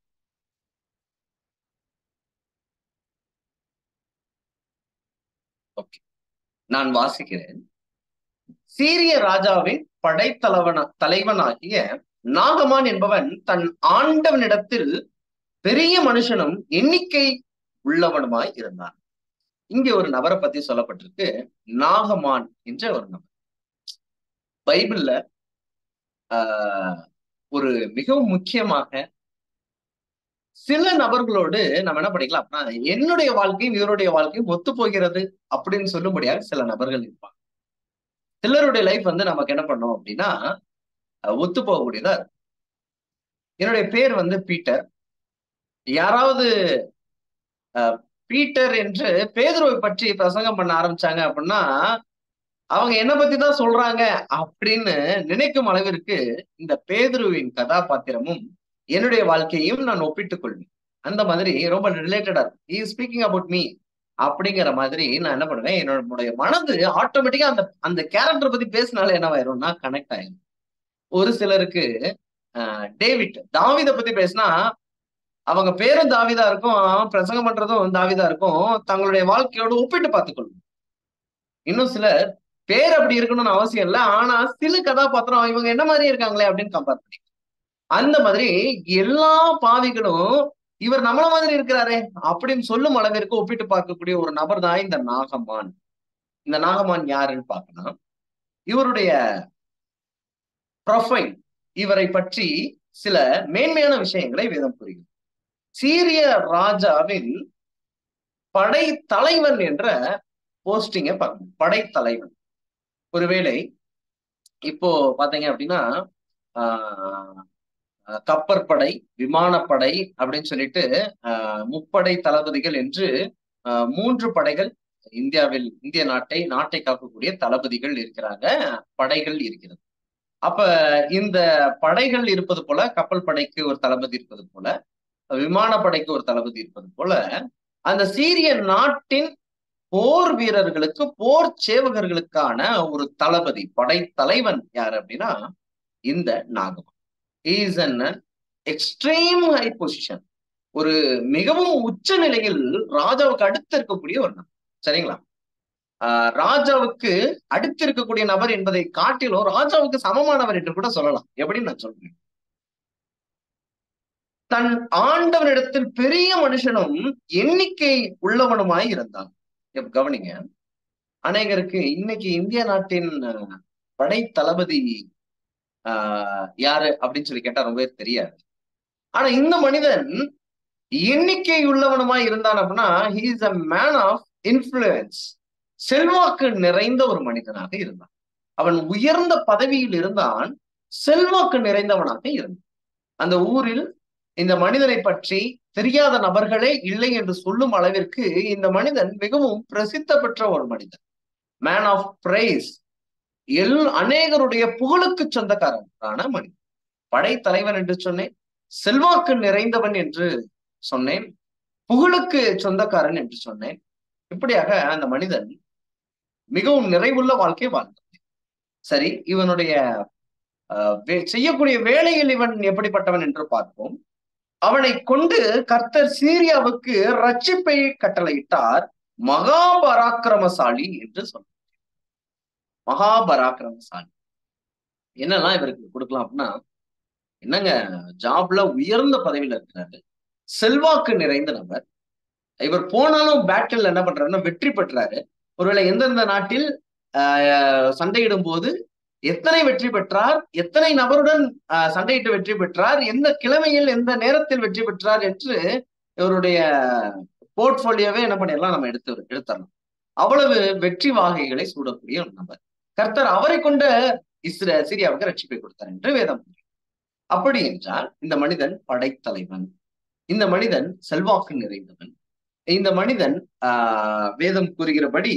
ஓகே, நான் வாசிக்கிறேன். சீரிய ராஜாவின் தலைவனாகிய நாகமான் என்பவன் தன் ஆண்டவனிடத்தில் பெரிய மனுஷனும் எண்ணிக்கை உள்ளவனுமாய் இருந்தான். இங்கே ஒரு நபரை பத்தி சொல்லப்பட்டிருக்கு, நாகமான் என்ற ஒரு நபர். பைபிள்ல ஒரு மிகவும் முக்கியமாக சில நபர்களோடு நம்ம என்ன பண்ணிக்கலாம் அப்படின்னா, என்னுடைய வாழ்க்கையும் இவருடைய வாழ்க்கையும் ஒத்து போகிறது அப்படின்னு சொல்லும்படியாக சில நபர்கள் இருப்பாங்க. சிலருடைய லைஃப் வந்து நமக்கு என்ன பண்ணோம் அப்படின்னா ஒத்து போகக்கூடியதா இருக்கும். என்னுடைய பேர் வந்து பீட்டர். யாராவது பீட்டர் என்று பேதுருவை பற்றி பிரசங்கம் பண்ண ஆரம்பிச்சாங்க அப்படின்னா, அவங்க என்ன பத்தி தான் சொல்றாங்க அப்படின்னு நினைக்கும் அளவிற்கு இந்த பேதுருவின் கதாபாத்திரமும் என்னுடைய வாழ்க்கையும் நான் ஒப்பிட்டுக் கொள்வேன். அந்த மாதிரி ரொம்ப ரிலேட்டடா இருக்கும். ஸ்பீக்கிங் அபவுட் மீ அப்படிங்கிற மாதிரி நான் என்ன பண்ணுவேன், என்னுடைய மனது ஆட்டோமேட்டிக்கா அந்த அந்த கேரக்டர் பத்தி பேசினாலே என்னவாயிரும்னா கனெக்ட் ஆயிரும். ஒரு சிலருக்கு டேவிட் தாவீத பத்தி பேசினா அவங்க பேரும் தாவீதா இருக்கும், பிரசங்கம் பண்றதும் தாவீதா இருக்கும், தங்களுடைய வாழ்க்கையோடு ஒப்பிட்டு பார்த்துக்கொள்ளும். இன்னும் சிலர் பேர் அப்படி இருக்கணும்னு அவசியம் இல்லை, ஆனா சில கதாபாத்திரம் இவங்க என்ன மாதிரி இருக்காங்களே அப்படின்னு கம்பேர் பண்ணி அந்த மாதிரி எல்லா பாவிகளும் இவர் நம்மள மாதிரி இருக்கிறாரே அப்படின்னு சொல்லும் அளவிற்கு ஒப்பிட்டு பார்க்கக்கூடிய ஒரு நபர் தான் இந்த நாகமான். இந்த நாகமான் யாருன்னு பார்க்கலாம். இவருடைய ப்ரொஃபைல், இவரை பற்றி சில மேன்மையான விஷயங்களை வேதம் கூறுகிறது. சீரிய ராஜாவின் படை தலைவன் என்ற போஸ்டிங்க பார்க்கணும். படைத்தலைவன். ஒருவேளை இப்போ பாத்தீங்க அப்படின்னா கப்பற்படை, விமானப்படை அப்படின்னு சொல்லிட்டு முப்படை தளபதிகள் என்று 3 படைகள் இந்திய நாட்டை காக்கக்கூடிய தளபதிகள் இருக்கிறாங்க, படைகள் இருக்கிறது. அப்ப இந்த படைகள் இருப்பது போல, கப்பல் படைக்கு ஒரு தளபதி இருப்பது போல, விமானப்படைக்கு ஒரு தளபதி இருப்பது போல, அந்த சீரிய நாட்டின் போர் வீரர்களுக்கு, போர் சேவகர்களுக்கான ஒரு தளபதி, படை தலைவன் யாரு அப்படின்னா இந்த நாகமான். Is an extreme high position. ஒரு மிகவும் உச்ச நிலையில் ராஜாவுக்கு அடுத்து இருக்கக்கூடிய ஒரு நபர். சரிங்களா? ராஜாவுக்கு அடுத்து இருக்கக்கூடிய நபர் என்பதை காட்டிலும் ராஜாவுக்கு சமமானவர் என்று கூட சொல்லலாம். எப்படின்னு நான் சொல்றேன். தன் ஆண்டவனிடத்தில் பெரிய மனுஷனும் எண்ணிக்கை உள்ளவனுமாய் இருந்தான். கவனிங்க, அநேகருக்கு இன்னைக்கு இந்திய நாட்டின் படை தளபதி யாரு அப்படின்னு சொல்லி கேட்டா ரொம்ப தெரியாது. ஆனா இந்த மனிதன் எண்ணிக்கை உள்ளவனுமாய் இருந்தான் அப்படின்னா he is a man of influence. செல்வாக்கு நிறைந்த ஒரு மனிதனாக இருந்தான். அவன் உயர்ந்த பதவியில் இருந்தான், செல்வாக்கு நிறைந்தவனாக இருந்தான். அந்த ஊரில் இந்த மனிதனை பற்றி தெரியாத நபர்களே இல்லை என்று சொல்லும் அளவிற்கு இந்த மனிதன் மிகவும் பிரசித்த பெற்ற ஒரு மனிதன், மேன் ஆஃப் பிரைஸ். அநேகருடைய புகழுக்கு சொந்தக்காரனான மனிதன். படைத்தலைவன் என்று சொன்னேன், செல்வாக்கு நிறைந்தவன் என்று சொன்னேன், புகழுக்கு சொந்தக்காரன் என்று சொன்னேன். இப்படியாக அந்த மனிதன் மிகவும் நிறைவுள்ள வாழ்க்கை வாழ்ந்தான். சரி, இவனுடைய செய்யக்கூடிய வேலையில் இவன் எப்படிப்பட்டவன் என்று பார்ப்போம். அவனை கொண்டு கர்த்தர் சீரியாவுக்கு ரட்சிப்பை கட்டளையிட்டார், மகாபராக்கிரமசாலி என்று சொன்னார். மகாபராக்கிரமசாலி என்னெல்லாம் இவருக்கு கொடுக்கலாம் அப்படின்னா, என்னங்க, ஜாப்ல உயர்ந்த பதவியில இருக்கிறாரு, செல்வாக்கு நிறைந்த நபர். இவர் போனாலும் பேட்டில் என்ன பண்றாருன்னா வெற்றி பெற்றாரு. ஒருவேளை எந்தெந்த நாட்டில் சண்டையிடும் போது எத்தனை வெற்றி பெற்றார், எத்தனை நபருடன் சண்டையிட்டு வெற்றி பெற்றார், எந்த கிழமையில் எந்த நேரத்தில் வெற்றி பெற்றார் என்று இவருடைய போர்ட்போலியோவே என்ன பண்ணிடலாம், நம்ம எடுத்துடலாம். அவ்வளவு வெற்றி வாகைகளை சூடக்கூடிய ஒரு நபர். கர்த்தர் அவரை கொண்ட சீரியாவுக்கு ரட்சிப்பை கொடுத்தார் என்று வேதம். அப்படி என்றால் இந்த மனிதன் படைத்தலைவன், இந்த மனிதன் செல்வாக்கு நிறைந்தவன், இந்த மனிதன் வேதம் கூறுகிறபடி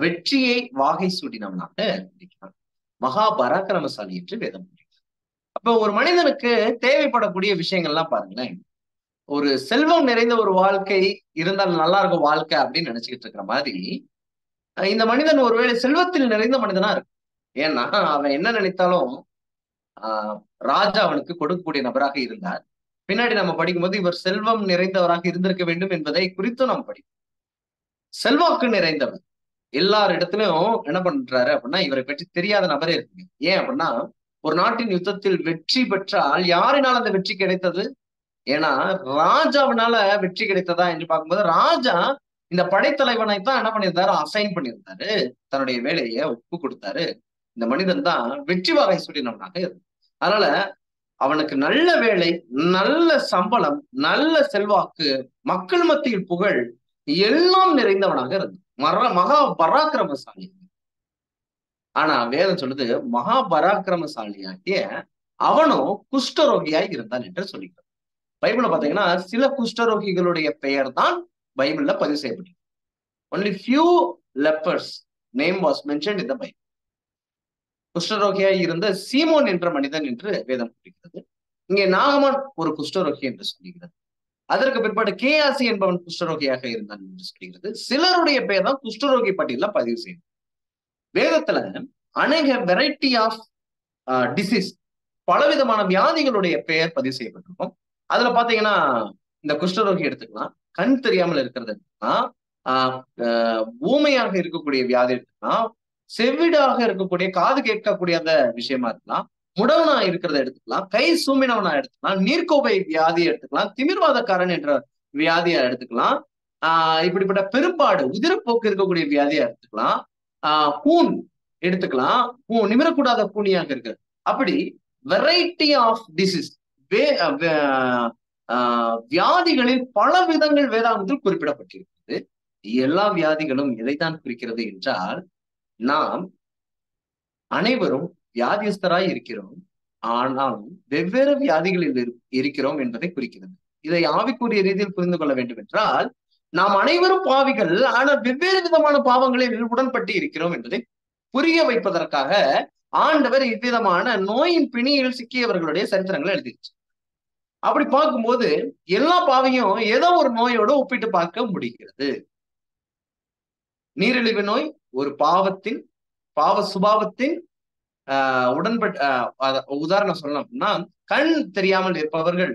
வெற்றியை வாகை சூடினவனாக இருக்கிறான், மகா பராக்கிரமசாலி என்று வேதம் கூறுகிறார். அப்ப ஒரு மனிதனுக்கு தேவைப்படக்கூடிய விஷயங்கள்லாம் பாருங்களேன். ஒரு செல்வம் நிறைந்த ஒரு வாழ்க்கை இருந்தால் நல்லா இருக்கும் வாழ்க்கை அப்படின்னு நினைச்சுக்கிட்டு இருக்கிற மாதிரி, இந்த மனிதன் ஒருவேளை செல்வத்தில் நிறைந்த மனிதனா இருக்கு. ஏன்னா அவன் என்ன நினைத்தாலும் ஆஹ் ராஜா அவனுக்கு கொடுக்கக்கூடிய நபராக இருந்தார். பின்னாடி நம்ம படிக்கும்போது இவர் செல்வம் நிறைந்தவராக இருந்திருக்க வேண்டும் என்பதை குறித்தும் நாம் படிப்போம். செல்வாக்கு நிறைந்தவர் எல்லார் இடத்துலயும் என்ன பண்றாரு அப்படின்னா இவரை பற்றி தெரியாத நபரே இருக்குங்க. ஏன் அப்படின்னா ஒரு நாட்டின் யுத்தத்தில் வெற்றி பெற்றால் யாரினால் அந்த வெற்றி கிடைத்தது? ஏன்னா ராஜாவினால வெற்றி கிடைத்ததா என்று பார்க்கும்போது ராஜா இந்த படைத்தலைவனை தான் என்ன பண்ணியிருந்தாரு, அசைன் பண்ணியிருந்தாரு, தன்னுடைய வேலையை ஒப்பு கொடுத்தாரு. இந்த மனிதன் தான் வெற்றி வாகை சூடினவனாக இருந்தான். அதனால அவனுக்கு நல்ல வேலை, நல்ல சம்பளம், நல்ல செல்வாக்கு, மக்கள் மத்தியில் புகழ் எல்லாம் நிறைந்தவனாக இருந்தான். மகா பராக்கிரமசாலி. ஆனா வேதம் சொல்லுது மகா பராக்கிரமசாலியாகிய அவனும் குஷ்டரோகியாய் இருந்தான் என்று சொல்லிக்கிறார். பைபிள்ல பாத்தீங்கன்னா சில குஷ்டரோகிகளுடைய பெயர் தான் பைபிள்ல பதிவு செய்யப்பட்டிருக்கு. only few lepers name was mentioned in the Bible. குஷ்டரோகியாய் இருந்த சீமோன் என்ற மனிதன் என்று வேதம் குறிக்கிறது. இங்கே நாகமான் ஒரு குஷ்டரோகி என்று சொல்லுகிறது. அதற்கு பிற்பாடு கேயாசி என்பவன் குஷ்டரோகியாக இருந்தான் என்று சொல்லுகிறது. சிலருடைய பெயர் தான் குஷ்டரோகி பட்டியல பதிவு செய்யும். வேதத்துல அநேக வெரைட்டி ஆஃப் டிசீஸ், பலவிதமான வியாதிகளுடைய பெயர் பதிவு செய்யப்பட்டிருக்கும். அதுல பாத்தீங்கன்னா இந்த குஷ்டரோகி எடுத்துக்கலாம், கண் தெரியாமல் இருக்கிறது எடுத்துக்கலாம், ஊமையாக இருக்கக்கூடிய வியாதி எடுத்துக்கலாம், செவிடாக இருக்கக்கூடிய காது கேட்கக்கூடிய அந்த விஷயமா இருக்கலாம், முடவனா இருக்கிறத எடுத்துக்கலாம், கை சூமினவனா எடுத்துக்கலாம், நீர்க்கோவை வியாதியை எடுத்துக்கலாம், திமிர்வாதக்காரன் என்ற வியாதியா எடுத்துக்கலாம், இப்படிப்பட்ட பெரும்பாடு உதிரப்போக்கு இருக்கக்கூடிய வியாதியா எடுத்துக்கலாம், கூன் எடுத்துக்கலாம், நிமிரக்கூடாத கூனியாக இருக்கு. அப்படி வெரைட்டி ஆஃப் டிசீஸ், வியாதிகளில் பல விதங்கள் வேதாகமத்தில் குறிப்பிடப்பட்டிருக்கிறது. எல்லா வியாதிகளும் எதைத்தான் குறிக்கிறது என்றால் நாம் அனைவரும் வியாதியஸ்தராய் இருக்கிறோம், ஆனாலும் வெவ்வேறு வியாதிகளில் இருக்கிறோம் என்பதை குறிக்கிறது. இதை ஆவிக்குரிய ரீதியில் புரிந்து கொள்ள வேண்டும் என்றால் நாம் அனைவரும் பாவிகள், ஆனால் வெவ்வேறு விதமான பாவங்களில் உடன்பட்டு இருக்கிறோம் என்பதை புரிய வைப்பதற்காக ஆண்டவர் இவ்விதமான நோயின் பிணியில் சிக்கியவர்களுடைய சரித்திரங்களை எழுதிருச்சு. அப்படி பார்க்கும்போது எல்லா பாவையும் ஏதோ ஒரு நோயோட ஒப்பிட்டு பார்க்க முடிகிறது. நீரிழிவு நோய் ஒரு பாவ சுபாவத்தின் உதாரணம் சொல்லணும் அப்படின்னா, கண் தெரியாமல் இருப்பவர்கள்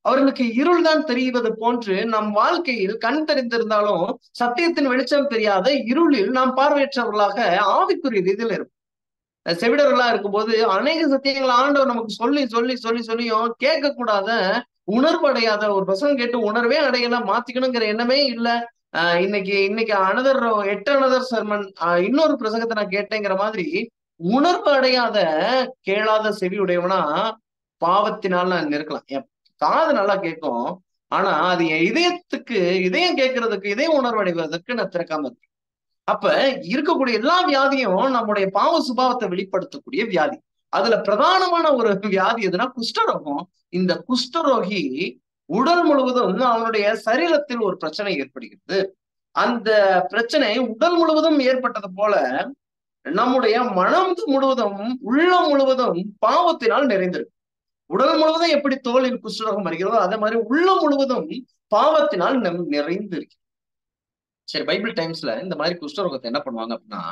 அவர்களுக்கு இருள் தான் தெரிவது போன்று நம் வாழ்க்கையில் கண் தெரிந்திருந்தாலும் சத்தியத்தின் வெளிச்சம் தெரியாத இருளில் நாம் பார்வையற்றவர்களாக ஆவிக்குரிய ரீதியில் இருக்கும். செவிடர்களா இருக்கும்போது அநேக சத்தியங்களை ஆண்டவர் நமக்கு சொல்லி சொல்லி சொல்லி சொல்லியும் கேட்கக்கூடாத, உணர்வு அடையாத, ஒரு பிரசங்கம் கேட்டு உணர்வே அடையலாம், மாத்திக்கணுங்கிற எண்ணமே இல்லை. இன்னைக்கு அனதர் சர்மன் இன்னொரு பிரசங்கத்தை நான் கேட்டேங்கிற மாதிரி உணர்வு அடையாத, கேளாத செவி உடையவனா பாவத்தினால் நான் இருக்கலாம். என் காது நல்லா கேட்கும், ஆனா அது என் இதயம் கேட்கறதுக்கு, இதயம் உணர்வு அடைவதற்கு நான் திறக்காம இருக்கேன். அப்ப இருக்கக்கூடிய எல்லா வியாதியும் நம்முடைய பாவ சுபாவத்தை வெளிப்படுத்தக்கூடிய வியாதி. அதுல பிரதானமான ஒரு வியாதி எதுனா குஷ்டரோகம். இந்த குஷ்டரோகி உடல் முழுவதும் அவனுடைய சரீரத்தில் ஒரு பிரச்சனை ஏற்படுகிறது. அந்த பிரச்சனை உடல் முழுவதும் ஏற்பட்டது போல நம்முடைய மனம் முழுவதும், உள்ளம் முழுவதும் பாவத்தினால் நிறைந்திருக்கு. உடல் முழுவதும் எப்படி தோலில் குஷ்டரோகம் வருகிறதோ அதே மாதிரி உள்ளம் முழுவதும் பாவத்தினால் நிறைந்து இருக்கு. சரி, பைபிள் டைம்ஸ்ல இந்த மாதிரி குஷ்டரோகத்தை என்ன பண்ணுவாங்க அப்படின்னா,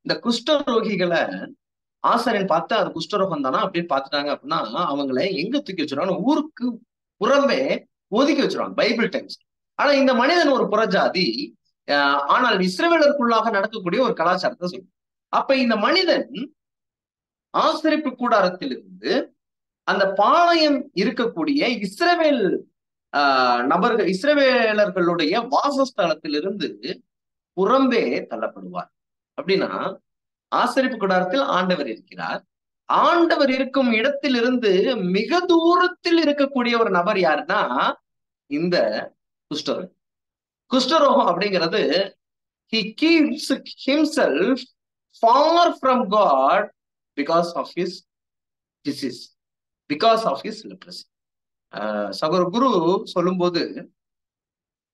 இந்த குஷ்டரோகிகளை ஆசாரியன் பார்த்து அது குஷ்டரோகம் தானா அப்படின்னு பார்த்துட்டாங்க அப்படின்னா அவங்களை எங்க தூக்கி வச்சிருவாங்க, ஊருக்கு புறம்பே ஒதுக்கி வச்சிருவாங்க பைபிள் டைம்ஸ். ஆனா இந்த மனிதன் ஒரு புறஜாதி, ஆனால் இஸ்ரவேலருக்குள்ளாக நடக்கக்கூடிய ஒரு கலாச்சாரத்தை சொல்லுவோம். அப்ப இந்த மனிதன் ஆசரிப்பு கூடாரத்திலிருந்து அந்த பாளையம் இருக்கக்கூடிய இஸ்ரவேலர்களுடைய வாசஸ்தலத்திலிருந்து புறம்பே தள்ளப்படுவார். அப்படின்னா ஆசரிப்பு கூடாரத்தில் ஆண்டவர் இருக்கிறார். ஆண்டவர் இருக்கும் இடத்திலிருந்து மிக தூரத்தில் இருக்கக்கூடிய ஒரு நபர் யாருன்னா இந்த குஷ்டரோகம். குஷ்டரோகம் அப்படிங்கிறது he keeps himself far from God because of his disease, because of his leprosy. சகோதர குரு சொல்லும்போது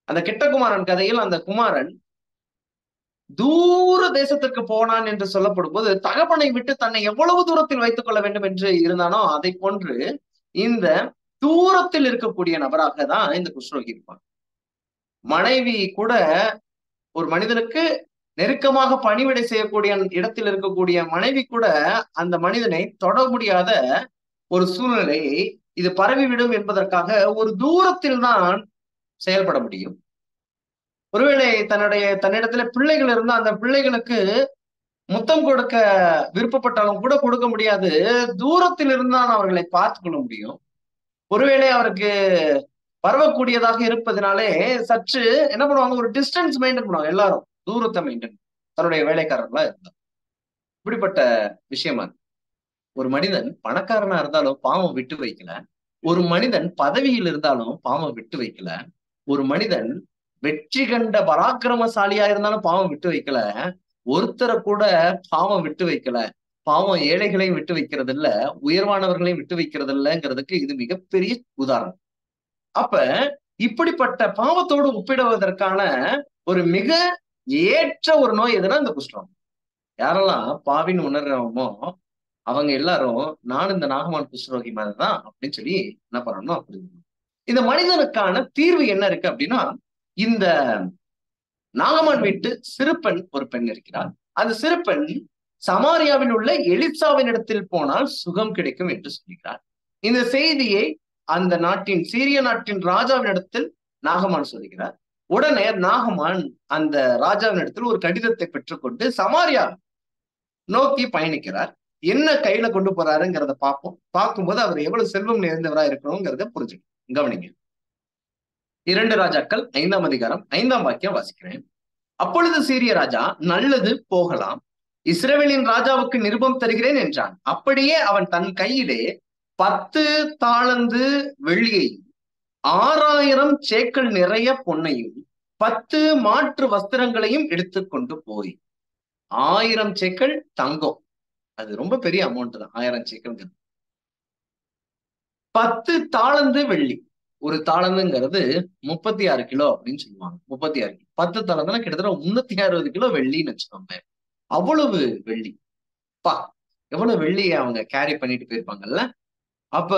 அந்த கெட்ட குமாரன் கதையில் அந்த குமாரன் தூர தேசத்திற்கு போனான் என்று சொல்லப்படும் போது தகப்பனை விட்டு தன்னை எவ்வளவு தூரத்தில் வைத்துக் கொள்ள வேண்டும் என்று இருந்தானோ அதை போன்று இந்த தூரத்தில் இருக்கக்கூடிய நபராக தான் இந்த குஷ்டரோகி இருப்பான். மனைவி கூட ஒரு மனிதனுக்கு நெருக்கமாக பணிவிடை செய்யக்கூடிய இடத்தில் இருக்கக்கூடிய மனைவி கூட அந்த மனிதனை தொட முடியாத ஒரு சூழ்நிலையை இது பரவிவிடும் என்பதற்காக ஒரு தூரத்தில் தான் செயல்பட முடியும். ஒருவேளை தன்னிடத்துல பிள்ளைகள் இருந்தா அந்த பிள்ளைகளுக்கு முத்தம் கொடுக்க விருப்பப்பட்டாலும் கூட கொடுக்க முடியாது. தூரத்தில் இருந்தால் அவர்களை பார்த்து கொள்ள முடியும். ஒருவேளை அவருக்கு பரவக்கூடியதாக இருப்பதனாலே சற்று என்ன பண்ணுவாங்க, ஒரு டிஸ்டன்ஸ் மெயின்டைன் பண்ணுவாங்க. எல்லாரும் தூரத்தை மெயின்டைன் தன்னுடைய வேலைக்காரர்களா இருந்தா இப்படிப்பட்ட விஷயமா. ஒரு மனிதன் பணக்காரனா இருந்தாலும் பாவம் விட்டு வைக்கல. ஒரு மனிதன் பதவியில் இருந்தாலும் பாவம் விட்டு வைக்கல. ஒரு மனிதன் வெற்றி கண்ட பராக்கிரமசாலியா இருந்தாலும் பாவம் விட்டு வைக்கல. ஒருத்தரை கூட பாவம் விட்டு வைக்கல. பாவம் ஏழைகளையும் விட்டு வைக்கிறது இல்ல, உயர்வானவர்களையும் விட்டு வைக்கிறது இல்லைங்கிறதுக்கு இது மிகப்பெரிய உதாரணம். அப்ப இப்படிப்பட்ட பாவத்தோடு ஒப்பிடுவதற்கான ஒரு மிக ஏற்ற ஒரு நோய் எதுனா இந்த குஷ்டம். யாரெல்லாம் பாவின்னு உணர்றோமோ அவங்க எல்லாரும் நான் இந்த நாகமான் குஷ்டரோகி மாதிரிதான் அப்படின்னு சொல்லி என்ன பண்ணணும் அப்படி. இந்த மனிதனுக்கான தீர்வு என்ன இருக்கு அப்படின்னா, இந்த நாகமான் வீட்டு சிறுபெண் ஒரு பெண் இருக்கிறார். அந்த சிறுபெண் சமாரியாவில் உள்ள எலிசாவின் இடத்தில் போனால் சுகம் கிடைக்கும் என்று சொல்கிறார். இந்த செய்தியை அந்த நாட்டின் சீரிய நாட்டின் ராஜாவின் இடத்தில் நாகமான் சொல்கிறார். உடனே நாகமான் அந்த ராஜாவின் இடத்தில் ஒரு கடிதத்தை பெற்றுக்கொண்டு சமாரியா நோக்கி பயணிக்கிறார். என்ன கையில கொண்டு போறாருங்கிறத பார்ப்போம். பார்க்கும்போது அவர் எவ்வளவு செல்வம் நிறைந்தவராக இருக்கணுங்கிறத புரிஞ்சுக்கணும். கவனிங்க. 2 ராஜாக்கள் 5ஆம் அதிகாரம் 5ஆம் வாக்கியம் வாசிக்கிறேன். அப்பொழுது சீரிய ராஜா, நல்லது, போகலாம், இஸ்ரவேலின் ராஜாவுக்கு நிருபம் தருகிறேன் என்றான். அப்படியே அவன் தன் கையிலே 10 தாலந்து வெள்ளியையும் 6000 சேக்கல் நிறைய பொன்னையும் 10 மாற்று வஸ்திரங்களையும் எடுத்துக்கொண்டு போய் 1000 சேக்கல் தங்கம், அது ரொம்ப பெரிய அமௌண்ட் தான் 1000 சேக்கல். 10 தாளந்து வெள்ளி, ஒரு தாளந்துங்கிறது 36 கிலோ அப்படின்னு சொல்லுவாங்க. 36 கிலோ 10 தாளந்துனா கிட்டத்தட்ட 360 கிலோ வெள்ளின்னு வச்சுக்கோங்க. அவ்வளவு வெள்ளி. எவ்வளவு வெள்ளியை அவங்க கேரி பண்ணிட்டு போயிருப்பாங்கல்ல. அப்ப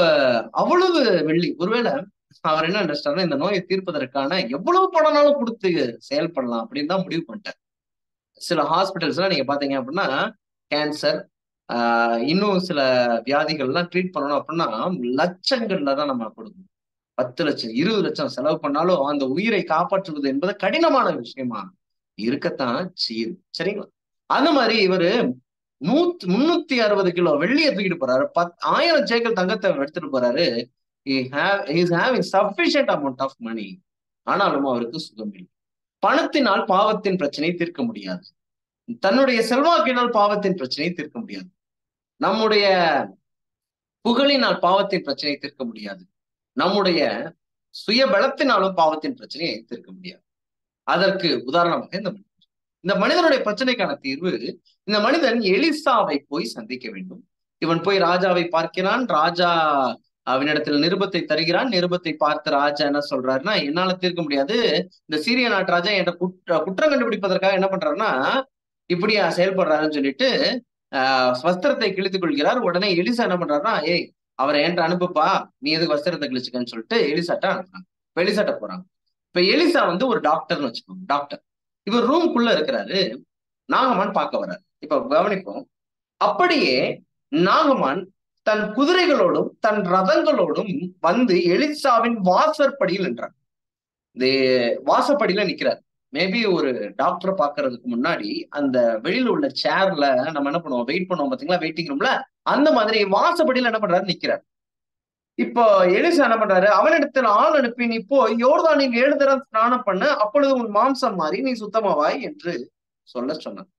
அவ்வளவு வெள்ளி. ஒருவேளை அவர் என்ன நினைச்சிட்டாருன்னா, இந்த நோயை தீர்ப்பதற்கான எவ்வளவு பணம்னாலும் கொடுத்து செயல்படலாம் அப்படின்னு தான் முடிவு பண்ணிட்டார். சில ஹாஸ்பிட்டல்ஸ் எல்லாம் நீங்க பாத்தீங்க அப்படின்னா, கேன்சர் இன்னும் சில வியாதிகள்லாம் ட்ரீட் பண்ணணும் அப்படின்னா லட்சங்கள்ல தான் நம்ம கொடுக்கணும். 10 லட்சம் 20 லட்சம் செலவு பண்ணாலும் அந்த உயிரை காப்பாற்றுவது என்பது கடினமான விஷயமா இருக்கத்தான் செய்யுது. சரிங்களா? அந்த மாதிரி இவரு 360 கிலோ வெள்ளியை தூக்கிட்டு போறாரு. 1000 சேக்கல் தங்கத்தை எடுத்துட்டு போறாரு. Sufficient amount of money. ஆனாலும் அவருக்கு சுகம் இல்லை. பணத்தினால் பாவத்தின் பிரச்சனையை தீர்க்க முடியாது. தன்னுடைய செல்வாக்கினால் பாவத்தின் பிரச்சனையை தீர்க்க முடியாது. நம்முடைய புகழினால் பாவத்தின் பிரச்சனையை தீர்க்க முடியாது. நம்முடைய சுய பலத்தினாலும் பாவத்தின் பிரச்சனையை தீர்க்க முடியாது. அதற்கு உதாரணமாக இந்த மனிதனுடைய பிரச்சனைக்கான தீர்வு, இந்த மனிதன் எலிசாவை போய் சந்திக்க வேண்டும். இவன் போய் ராஜாவை பார்க்கிறான். ராஜா அவனிடத்தில் நிருபத்தை தருகிறான். நிருபத்தை பார்த்து ராஜா என்ன சொல்றாருன்னா, என்னால தீர்க்க முடியாது. இந்த சீரிய நாட்டு ராஜா என்கிட்ட குற்றம் கண்டுபிடிப்பதற்காக என்ன பண்றாருன்னா இப்படியா செயல்படுறாருன்னு சொல்லிட்டு வஸ்திரத்தை கிழித்துக் கொள்கிறார். உடனே எலிசா என்ன பண்றாருன்னா, ஏய் அவரை என்கிட்ட அனுப்புப்பா, நீ எதுக்கு வஸ்திரத்தை கிழிச்சுக்கன்னு சொல்லிட்டு எலிசாட்ட அனுப்புறாங்க. இப்ப எலிசாட்ட போறாங்க. இப்ப எலிசா ஒரு டாக்டர்னு வச்சுக்கோங்க. டாக்டர் இவர் ரூம்குள்ள இருக்கிறாரு. நாகமான் பார்க்க வர்றாரு. இப்ப கவனிப்போம். அப்படியே நாகமான் தன் குதிரைகளோடும் தன் ரதங்களோடும் வந்து எலிசாவின் வாசற்படியில் நின்றார். இந்த வாசப்படியில நிக்கிறார். மேபி ஒரு டாக்டரை பாக்குறதுக்கு முன்னாடி அந்த வெளியில உள்ள சேர்ல நம்ம என்ன பண்ணுவோம், வெயிட் பண்ணுவோம் பாத்தீங்களா, வெயிட்டிங் ரூம்ல. அந்த மாதிரி வாசப்படியில என்ன பண்றாரு, நிக்கிறார். இப்போ எலிசா என்ன பண்றாரு, அவனிடத்தில் ஆள் அனுப்பி, நீ போய் யோர்தான் நீங்க 7 தடவை ஸ்நானம் பண்ண, அப்பொழுது உன் மாம்சம் மாறி நீ சுத்தமாவாய் என்று சொன்னார்.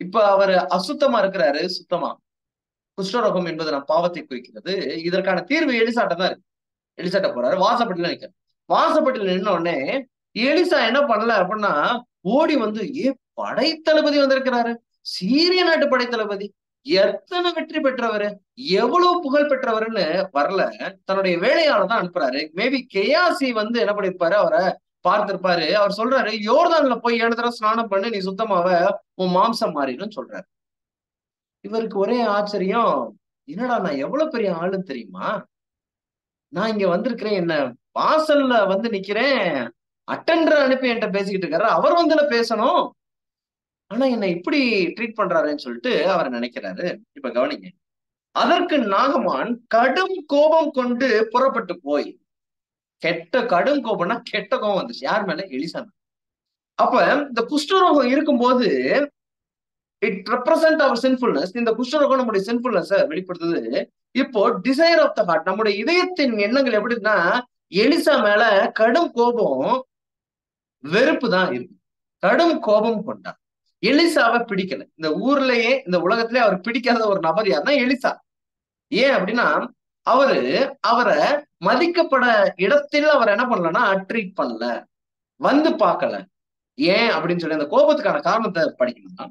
இப்ப அவர் அசுத்தமா இருக்கிறாரு. சுத்தமா குஷ்டரோகம் என்பது நம் பாவத்தை குறிக்கிறது. இதற்கான தீர்வு எலிசாட்ட தான் இருக்கு. எலிசாட்ட போறாரு. வாசப்படியில நிக்கிறார். வாசப்படியில நின்ன உடனே எலிசா என்ன பண்ணல அப்படின்னா, ஓடி வந்து, படைத்தளபதி வந்திருக்கிறாரு, சீரிய நாட்டு படைத்தளபதி, எத்தனை வெற்றி பெற்றவரு, எவ்வளவு புகழ் பெற்றவருன்னு வரல. தன்னுடைய வேலையாளர் தான் அனுப்புறாரு. மேபி கெயாசி என்ன பண்ணிருப்பாரு, அவரை பார்த்திருப்பாரு. அவர் சொல்றாரு, யோர்தான்ல போய் 7 தடவை ஸ்நானம் பண்ணு, நீ சுத்தமாவ, உன் மாம்சம் மாறிடும் சொல்றாரு. இவருக்கு ஒரே ஆச்சரியம், என்னடா நான் எவ்வளவு பெரிய ஆளுன்னு தெரியுமா, நான் இங்க வந்திருக்கிறேன், என்ன வாசல்ல நிக்கிறேன், அட்டெண்டர் அனுப்பி என்கிட்ட பேசிக்கிட்டு இருக்காரு, அவர் பேசணும். ஆனா என்னை இப்படி ட்ரீட் பண்றாருன்னு சொல்லிட்டு அவர் நினைக்கிறாரு. இப்ப கவனிங்க. அதற்கு நாகமான் கடும் கோபம் கொண்டு புறப்பட்டு போய், கடும் கோபம்னா கெட்ட கோபம் வந்துச்சு. யார் மேல? எலிசா மேல. அப்ப இந்த குஷ்டரோகம் இருக்கும்போது இட் ரெப்ரசன்ட் அவர் சின்ஃபுல்னஸ். இந்த குஷ்டரோகம் நம்முடைய சின்ஃபுல்னஸ் வெளிப்படுத்துது. இப்போ டிசைர் ஆஃப் த ஹார்ட், நம்முடைய இதயத்தின் எண்ணங்கள் எப்படின்னா, எலிசா மேல கடும் கோபம், வெறுப்பு தான் இருக்கு. கடும் கோபம் கொண்டார். எலிசாவை பிடிக்கல. இந்த ஊர்லயே, இந்த உலகத்திலே அவர் பிடிக்காத ஒரு நபர் யாருன்னா எலிசா. ஏன் அப்படின்னா, அவரை மதிக்கப்பட இடத்தில் அவர் என்ன பண்ணலன்னா ட்ரீட் பண்ணல, வந்து பார்க்கல. ஏன் அப்படின்னு சொல்லி அந்த கோபத்துக்கான காரணத்தை படிக்கணும்னா,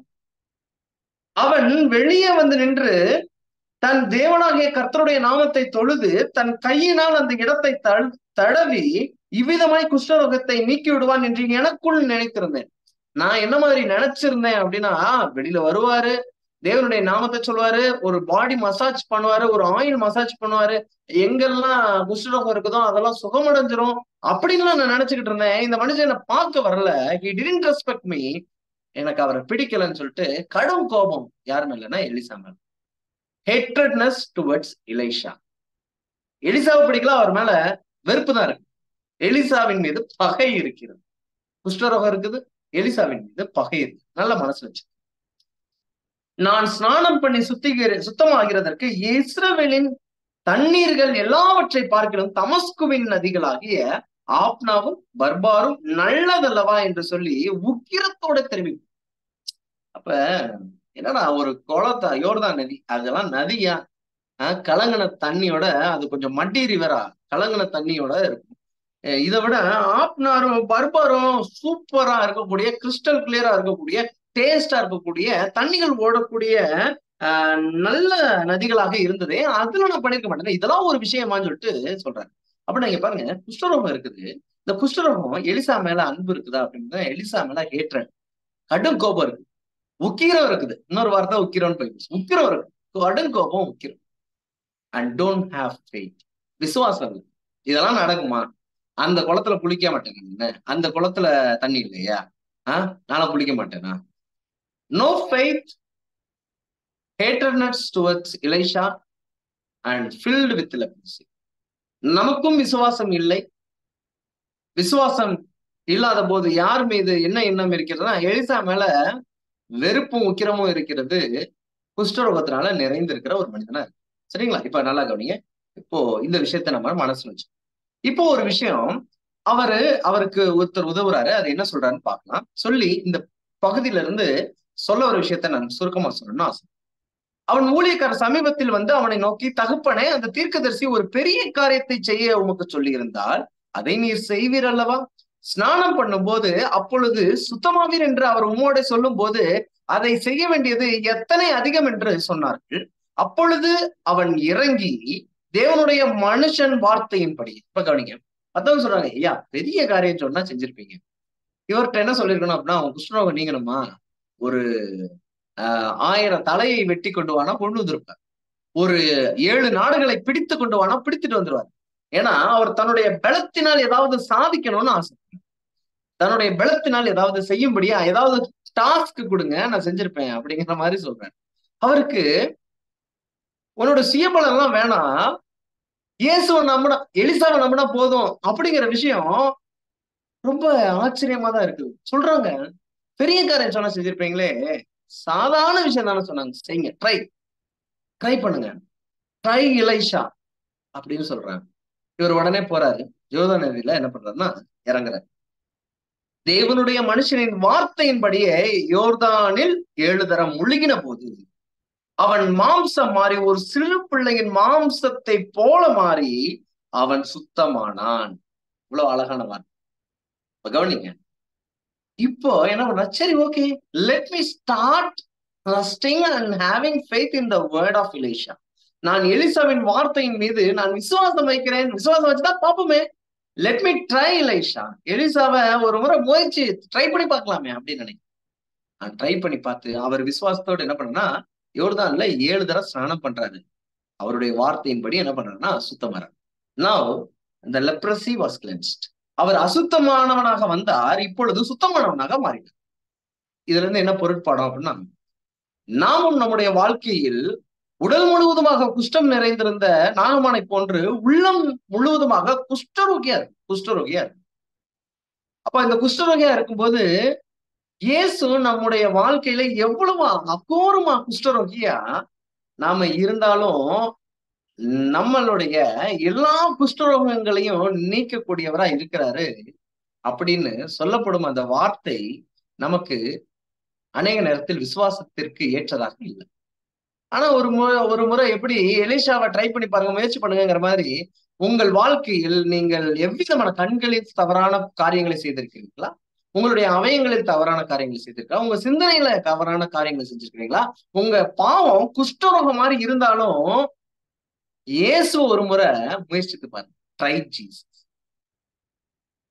அவன் வெளியே வந்து நின்று தன் தேவனாகிய கர்த்தருடைய நாமத்தை தொழுது தன் கையினால் அந்த இடத்தை தடவி இவ்விதமாய் குஷ்டரோகத்தை நீக்கி விடுவான் என்று எனக்குள் நினைத்திருந்தேன். நான் என்ன மாதிரி நினைச்சிருந்தேன் அப்படின்னா, வெளியில வருவாரு, தேவனுடைய நாமத்தை சொல்லுவாரு, ஒரு பாடி மசாஜ் பண்ணுவாரு, ஒரு ஆயில் மசாஜ் பண்ணுவாரு, எங்கெல்லாம் குஷ்டரோகம் இருக்குதோ அதெல்லாம் சுகமடைஞ்சிரும் அப்படின்னு நான் நினைச்சுக்கிட்டு இருந்தேன். இந்த மனுஷன் என்ன பார்க்க வரல, he didn't respect me, எனக்கு அவரை பிடிக்கலன்னு சொல்லிட்டு கடும் கோபம் யார் மேலன்னா எலிசா மேல. Hatredness towards Elisha. எலிசாவை பிடிக்கல, அவர் மேல வெறுப்பு தான் இருக்கு. எலிசாவின் மீது பகை இருக்கிறது. குஷ்டரோகம் இருக்குது, எலிசாவின் மீது பகை இருக்கு. நல்ல மனசு வச்சு, நான் ஸ்நானம் பண்ணி சுத்தமாகிறதற்கு இஸ்ரவேலின் தண்ணீர்கள் எல்லாவற்றை பார்க்கிறோம் தமஸ்குவின் நதிகளாகிய ஆப்னாவும் பர்பாரும் நல்லதல்லவா என்று சொல்லி உக்கிரத்தோட தெரிவிக்கும். அப்ப என்னடா, ஒரு குளத்தா யோர்தான் நதி, அதெல்லாம் நதியா? கலங்கின தண்ணியோட, அது கொஞ்சம் மட்டி ரிவரா, கலங்கின தண்ணியோட இருக்கும். இதை விட ஆப்னாரும் பர்பாரும் சூப்பரா இருக்கக்கூடிய, கிறிஸ்டல் கிளியரா இருக்கக்கூடிய, டேஸ்டா இருக்கக்கூடிய, தண்ணிகள் ஓடக்கூடிய நல்ல நதிகளாக இருந்ததே, அதுல நான் பண்ணிருக்க மாட்டேன். இதெல்லாம் ஒரு விஷயமான்னு சொல்லிட்டு சொல்றாரு. அப்ப நீங்க பாருங்க, குஷ்டரோகம் இருக்குது. இந்த குஷ்டரோகம் எலிசா மேல அன்பு இருக்குதா அப்படின்னா, எலிசா மேல ஹேட்ரட், கடும் கோபம் இருக்கு, உக்கிரம் இருக்குது. இன்னொரு வார்த்தை உக்கிரம்னு போயிடுச்சு. உக்கிரம் இருக்கு, கடும் கோபம், உக்கிரம். அண்ட் டோன்ட் ஹேவ் ஃபெய்த், விசுவாசம் இல்லை. இதெல்லாம் நடக்குமா? அந்த குளத்துல குளிக்க மாட்டேங்க, அந்த குளத்துல தண்ணி இல்லையா? நானும் குளிக்க மாட்டேனா? No faith, hatredness towards Elisha and filled with leprosy. நமக்கும் விசுவாசம் இல்லை. விசுவாசம் இல்லாத போது யார் மீது என்ன எண்ணம் இருக்கிறதுனா, எலிசா மேல வெறுப்பும் உக்கிரமும் இருக்கிறது. குஷ்டரோகத்தினால நிறைந்திருக்கிற ஒரு மனிதனா இருக்கு. சரிங்களா? இப்ப நல்லா கவனிங்க. இப்போ இந்த விஷயத்த நம்ம மனசுல வச்சு, இப்போ ஒரு விஷயம், அவருக்கு ஒருத்தர் உதவுறாரு. அது என்ன சொல்றாருன்னு பார்க்கலாம். சொல்லி இந்த பகுதியில இருந்து சொல்ல ஒரு விஷயத்த நான் சுருக்கமா சொல்லணும்னு ஆசை. அவன் ஊழியக்காரர் சமீபத்தில் வந்து அவனை நோக்கி, தகப்பனே, அந்த தீர்க்கதரிசி ஒரு பெரிய காரியத்தை செய்ய உமக்கு சொல்லி இருந்தால் அதை நீர் செய்வீர் அல்லவா? ஸ்நானம் பண்ணும் போது அப்பொழுது சுத்தமாவீர் என்று அவர் உம்மோட சொல்லும் போது அதை செய்ய வேண்டியது எத்தனை அதிகம் என்று சொன்னார்கள். அப்பொழுது அவன் இறங்கி தேவனுடைய மனுஷன் வார்த்தையின்படி, இப்ப கவனிங்க, மத்தவங்க சொல்றாங்க, ஐயா பெரிய காரியம் சொன்னா செஞ்சிருப்பீங்க. இவர்கிட்ட என்ன சொல்லிருக்கணும் அப்படின்னா, அவன் குஷ்டரோகம் நீங்கணுமா, ஒரு 1000 தலையை வெட்டி கொண்டு வானா கொண்டு வந்திருப்பார். ஒரு 7 நாடுகளை பிடித்து கொண்டு வானா பிடித்துட்டு வந்துருவார். ஏன்னா அவர் தன்னுடைய பலத்தினால் ஏதாவது சாதிக்கணும்னு ஆசை. தன்னுடைய பலத்தினால் ஏதாவது செய்யும்படியா ஏதாவது டாஸ்க் கொடுங்க, நான் செஞ்சிருப்பேன் அப்படிங்கிற மாதிரி சொல்றேன். அவருக்கு உன்னோட சுயபலம் எல்லாம் வேணாம், இயேசுவை நம்பினா, எலிசாவை நம்பினா போதும் அப்படிங்கிற விஷயம் ரொம்ப ஆச்சரியமா தான் இருக்குது. சொல்றாங்க, பெரிய காரியம் சொன்னா செஞ்சிருப்பீங்களே, சாதாரண விஷயம் தானே சொன்னாங்க, செய்யுங்க, ட்ரை பண்ணுங்க, ட்ரை எலிஷா அப்படின்னு சொல்றாங்க. இவர் உடனே போறாரு, யோர்தான் நதியில என்ன பண்றாருன்னா இறங்குறாரு. தேவனுடைய மனுஷனின் வார்த்தையின்படியே யோர்தானில் 7 தரம் முழுகின போது அவன் மாம்சம் மாறி ஒரு சிறு பிள்ளையின் மாம்சத்தை போல மாறி அவன் சுத்தமானான். இவ்வளவு அழகான வார்த்தை. கவனிங்க. இப்போ என்ன பண்ற, சரி okay, let me start trusting and having faith in the word of Elisha. நான் எலிசாவின் வார்த்தையின் மீது நான் விசுவாசம் வைக்கிறேன். விசுவாசம் வச்சுதான் பாப்போமே, லெட் மீ ட்ரை எலிஷா. எலிசாவை ஒரு முறை முயற்சி ட்ரை பண்ணி பார்க்கலாமே அப்படின்னு நினைக்கிறேன். நான் ட்ரை பண்ணி பார்த்து அவர் விசுவாசத்தோடு என்ன பண்ணா, யோர்தான்ல 7 தடவை ஸ்நானம் பண்றாரு. அவருடைய வார்த்தையின்படி என்ன பண்றாருன்னா சுத்தமாறார். Now the leprosy was cleansed. அவர் அசுத்தமானவனாக வந்தார், இப்பொழுது சுத்தமானவனாக மாறினார். இதுல இருந்து என்ன பொருட்பாடம் அப்படின்னா, நாமும் நம்முடைய வாழ்க்கையில் உடல் முழுவதுமாக குஷ்டம் நிறைந்திருந்த நாகமானை போன்று உள்ளம் முழுவதுமாக குஷ்டரோகியா இருக்கு. அப்ப இந்த குஷ்டரோகியா இருக்கும்போது இயேசு நம்முடைய வாழ்க்கையில எவ்வளவு அகோரமா குஷ்டரோகியா நாம இருந்தாலும் நம்மளுடைய எல்லா குஷ்டரோகங்களையும் நீக்கக்கூடியவரா இருக்கிறாரு அப்படின்னு சொல்லப்படும் அந்த வார்த்தை நமக்கு அநேக நேரத்தில் விசுவாசத்திற்கு ஏற்றதாக இல்லை. ஆனா ஒரு முறை எப்படி எலிஷாவை ட்ரை பண்ணி பாருங்க, முயற்சி பண்ணுங்கிற மாதிரி உங்கள் வாழ்க்கையில் நீங்கள் எவ்விதமான கண்களில் தவறான காரியங்களை செய்திருக்கிறீங்களா? உங்களுடைய அவயங்களில் தவறான காரியங்களை செய்திருக்கா? உங்க சிந்தனையில தவறான காரியங்களை செஞ்சிருக்கிறீங்களா? உங்க பாவம் குஷ்டரோகம் மாதிரி இருந்தாலும் இயேசு ஒரு முறை முயற்சித்து பாருங்க. Try Jesus.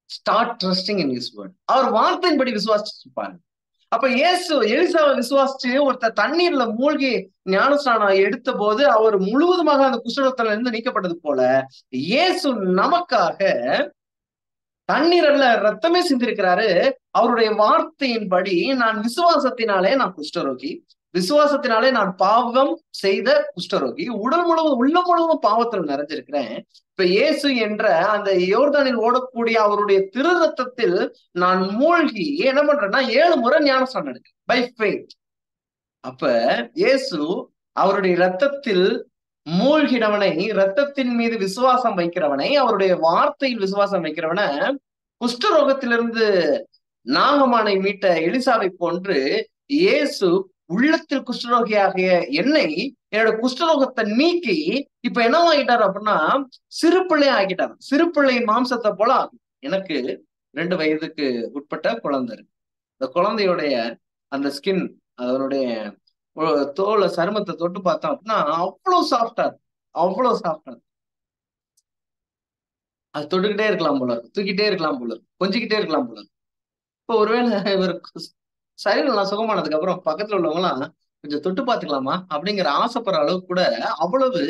Start trusting in his word. அவர் வார்த்தையின்படி விசுவாசிச்சு பாருங்க. அப்ப இயேசு எலிசாவை விசுவாசிச்சு ஒருத்தர் தண்ணீர்ல மூழ்கி ஞானஸ்நானம் எடுத்த போது அவர் முழுவதுமாக அந்த குஷ்டரோகத்துல இருந்து நீக்கப்பட்டது போல இயேசு நமக்காக தண்ணீர் அல்ல ரத்தமே சிந்திருக்கிறாரு. அவருடைய வார்த்தையின்படி நான் விசுவாசத்தினாலே நான் குஷ்டரோகி, விசுவாசத்தினாலே நான் பாவம் செய்த குஷ்டரோகி, உடல் முழுவதும் உள்ள முழுவதும் பாவத்தில் நிறைஞ்சிருக்கிறேன். இப்ப இயேசு என்ற அந்த யோர்தானில் ஓடக்கூடிய அவருடைய திரு ரத்தத்தில் நான் மூழ்கி என்ன பண்றேன்னா 7 முறை ஞானஸ்நானம் எடுக்கிறேன் பை ஃபெய்த். அப்ப இயேசு அவருடைய ரத்தத்தில் மூழ்கினவனை, ரத்தத்தின் மீது விசுவாசம் வைக்கிறவனை, அவருடைய வார்த்தையில் விசுவாசம் வைக்கிறவனை குஷ்டரோகத்திலிருந்து நாகமானை மீட்ட எலிசாவை போன்று இயேசு உள்ளத்தில் குஷ்டரோகியாகிய என்னை, என்னோட குஷ்டரோகத்தை நீக்கி இப்ப என்னவாகிட்டார் அப்படின்னா சிறு பிள்ளை ஆகிட்டார். சிறு பிள்ளை மாம்சத்தை போல எனக்கு 2 வயதுக்கு உட்பட்ட குழந்தை இருக்கு. இந்த குழந்தையுடைய அந்த ஸ்கின், அதனுடைய தோலை சருமத்தை தொட்டு பார்த்தோம் அப்படின்னா அவ்வளவு சாஃப்டா இருக்கு, அவ்வளவு சாஃப்டா இருக்கு. அது தொட்டுக்கிட்டே இருக்கலாம் போல இருக்கு, தூக்கிட்டே இருக்கலாம் போல இருக்கு, கொஞ்சிக்கிட்டே இருக்கலாம் போல இருக்கு. இப்போ ஒருவேளை இவருக்கு சரீரம் நல்லா சுகமானதுக்கு அப்புறம் பக்கத்துல உள்ளவங்க எல்லாம் கொஞ்சம் தொட்டு பார்த்துக்கலாமா அப்படிங்கிற ஆசைப்படுற அளவுக்கு கூட அவ்வளவு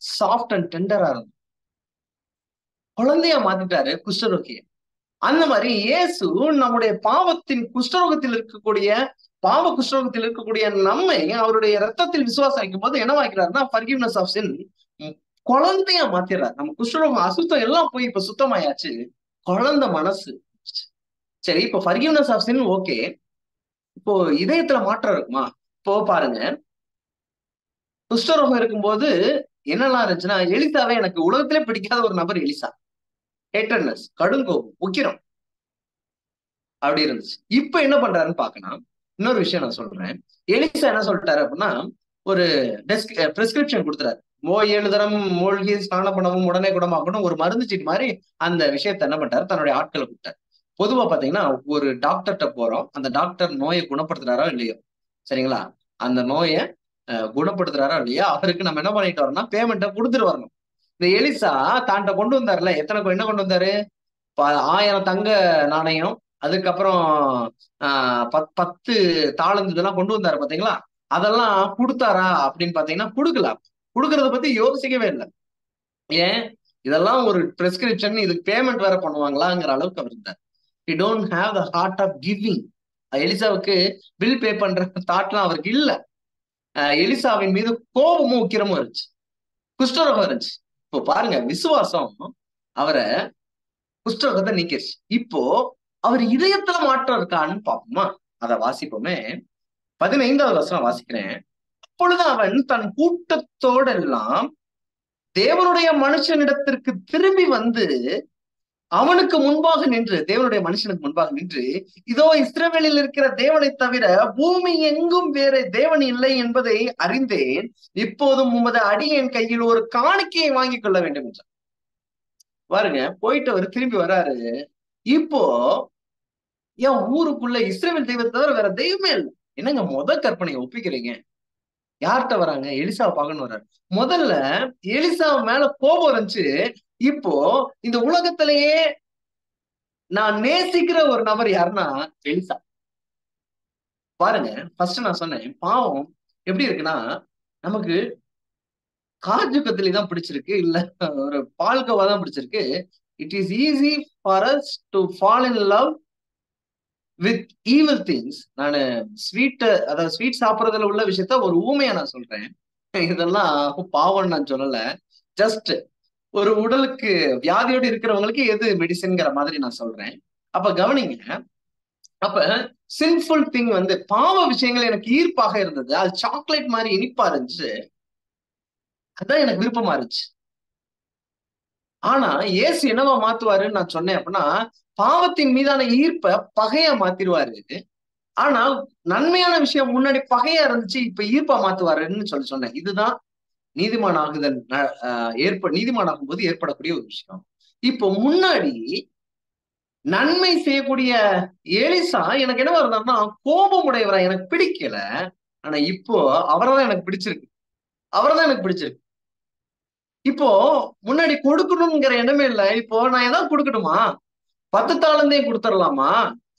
சாஃப்ட் அண்ட் டெண்டரா இருக்கும். குழந்தையா மாத்திட்டாரு குஷ்டரோகிய. அந்த மாதிரி இயேசு நம்முடைய பாவத்தின் குஷ்டரோகத்தில் இருக்கக்கூடிய குஷ்டரோகத்தில் இருக்கக்கூடிய நம்மை அவருடைய ரத்தத்தில் விசுவாசம் வைக்கும் போது என்ன வாய்க்கிறாருன்னா ஃபர்கிவ்னஸ் ஆஃப் சின், குழந்தையா மாத்திடுறாரு. நம்ம குஷ்டரோகம் அசுத்தம் எல்லாம் போய் இப்ப சுத்தமாயாச்சு, குழந்தை மனசு. சரி, இப்போ ஃபர்கிவ்னஸ் ஆஃப் சின் ஓகே, இப்போ இதயத்துல மாற்றம் இருக்குமா? இப்போ பாருங்க, குஷ்டரோகம் இருக்கும்போது என்னெல்லாம் இருந்துச்சுன்னா, எலிசாவே எனக்கு உலகத்திலே பிடிக்காத ஒரு நபர் எலிசா. ஹேட்டர்னஸ், கடுங்கோபம், உக்கிரம் அப்படி இருந்துச்சு. இப்ப என்ன பண்றாருன்னு பாக்கணும். இன்னொரு விஷயம் நான் சொல்றேன். எலிசா என்ன சொல்லிட்டாரு அப்படின்னா ஒரு பிரிஸ்கிரிப்ஷன் கொடுத்துறாரு. 7 தரம் மூழ்கி ஸ்நானம் பண்ணவும் உடனே குணமாக்கணும் ஒரு மருந்து சீட்டு மாதிரி அந்த விஷயத்த என்ன பண்ணிட்டாரு, தன்னுடைய ஆட்களை கூப்பிட்டாரு. பொதுவா பாத்தீங்கன்னா ஒரு டாக்டர்கிட்ட போறோம், அந்த டாக்டர் நோயை குணப்படுத்துறாரோ இல்லையோ, சரிங்களா? அந்த நோயை குணப்படுத்துறாரோ இல்லையோ அவருக்கு நம்ம என்ன பண்ணிட்டு வரோம்னா பேமெண்ட்டை கொடுத்துட்டு வரணும். இந்த எலிசா தான்ட்ட கொண்டு வந்தாருல, என்ன கொண்டு வந்தாரு? 1000 தங்க நாணயம், அதுக்கப்புறம் 10 தாளந்து இதெல்லாம் கொண்டு வந்தாரு பாத்தீங்களா? அதெல்லாம் கொடுத்தாரா அப்படின்னு பாத்தீங்கன்னா கொடுக்கல. கொடுக்கறத பத்தி யோசிக்கவே இல்லை. ஏன்? இதெல்லாம் ஒரு பிரெஸ்கிரிப்ஷன், இதுக்கு பேமெண்ட் வேற பண்ணுவாங்களாங்கிற அளவுக்கு அவர் இருந்தார். he don't have the heart of giving. எலிசாவுக்கு பில் பே பண்ற தாட்லாம் அவருக்கு இல்ல. எலிசாவின் மீது கோபமும் உக்கிரமும் இருந்துச்சு, குஷ்டரோகம் இருந்துச்சு. இப்போ பாருங்க, விசுவாசம் அவரை குஷ்டரோகத்தை நீக்கிடுச்சு. இப்போ அவர் இதயத்துல மாற்றம் இருக்கான்னு பார்ப்போமா? அதை வாசிப்போமே. 15வது வசனம் வாசிக்கிறேன். அப்பொழுது அவன் தன் கூட்டத்தோட எல்லாம் தேவனுடைய மனுஷனிடத்திற்கு திரும்பி வந்து அவனுக்கு முன்பாக நின்று, தேவனுடைய மனுஷனுக்கு முன்பாக நின்று, இதோ இஸ்ரவேலில் இருக்கிற தேவனை தவிர பூமி எங்கும் வேற தேவன் இல்லை என்பதை அறிந்தேன். இப்போதும் உமது அடியேன் கையில் ஒரு காணிக்கையை வாங்கி கொள்ள வேண்டும் என்றார். பாருங்க, போயிட்டு அவர் திரும்பி வராரு. இப்போ என் ஊருக்குள்ள இஸ்ரவேல் தெய்வத்தை தவிர வேற தெய்வமே இல்லை. என்னங்க கற்பனையை ஒப்பிக்கிறீங்க? யார்கிட்ட வராங்க? எலிசாவை பார்க்கணும் வர்றாரு. முதல்ல எலிசா மேல கோபம் இருந்துச்சு. இப்போ இந்த உலகத்திலேயே நான் நேசிக்கிற ஒரு நபர் யாருன்னா எலிசா. பாருங்க, ஃபர்ஸ்ட் நான் சொன்னேன் பாவம் எப்படி இருக்குன்னா, நமக்கு காஜு கத்திலி தான் பிடிச்சிருக்கு, இல்ல ஒரு பால்கோவா தான் பிடிச்சிருக்கு. It is easy for us to fall in love with evil things. நான் ஸ்வீட், அதாவது ஸ்வீட் சாப்பிட்றதுல உள்ள விஷயத்த ஒரு ஊமையா நான் சொல்றேன். இதெல்லாம் பாவம்னு நான் சொல்லல. ஜஸ்ட் ஒரு உடலுக்கு வியாதியோடு இருக்கிறவங்களுக்கு எது மெடிசின்ங்கிற மாதிரி நான் சொல்றேன். அப்ப கவனிங்க. அப்ப சின்ஃபுல் திங் வந்து பாவ விஷயங்கள் எனக்கு ஈர்ப்பாக இருந்தது. அது சாக்லேட் மாதிரி இனிப்பா இருந்துச்சு. அதான் எனக்கு விருப்பமா இருந்துச்சு. ஆனா இயேசு என்னவா மாத்துவாருன்னு நான் சொன்னேன் அப்படின்னா, பாவத்தின் மீதான ஈர்ப்ப பகையா மாத்திருவாரு. ஆனா நன்மையான விஷயம் முன்னாடி பகையா இருந்துச்சு, இப்ப ஈர்ப்பா மாத்துவாருன்னு சொன்னேன். இதுதான் நீதிமான் ஆகுதல் நீதிமான் போது ஏற்படக்கூடிய ஒரு விஷயம். இப்போ முன்னாடி நன்மை செய்யக்கூடிய எலிசா எனக்கு என்னவா இருந்தாருன்னா, கோபம் உடையவரா எனக்கு பிடிக்கல. ஆனா இப்போ அவரைதான் எனக்கு பிடிச்சிருக்கு. அவரைதான் எனக்கு பிடிச்சிருக்கு. இப்போ முன்னாடி கொடுக்கணுங்கிற எண்ணமே இல்ல. இப்போ நான் ஏதாவது கொடுக்கணுமா? 10 தாளந்தையும் கொடுத்துடலாமா?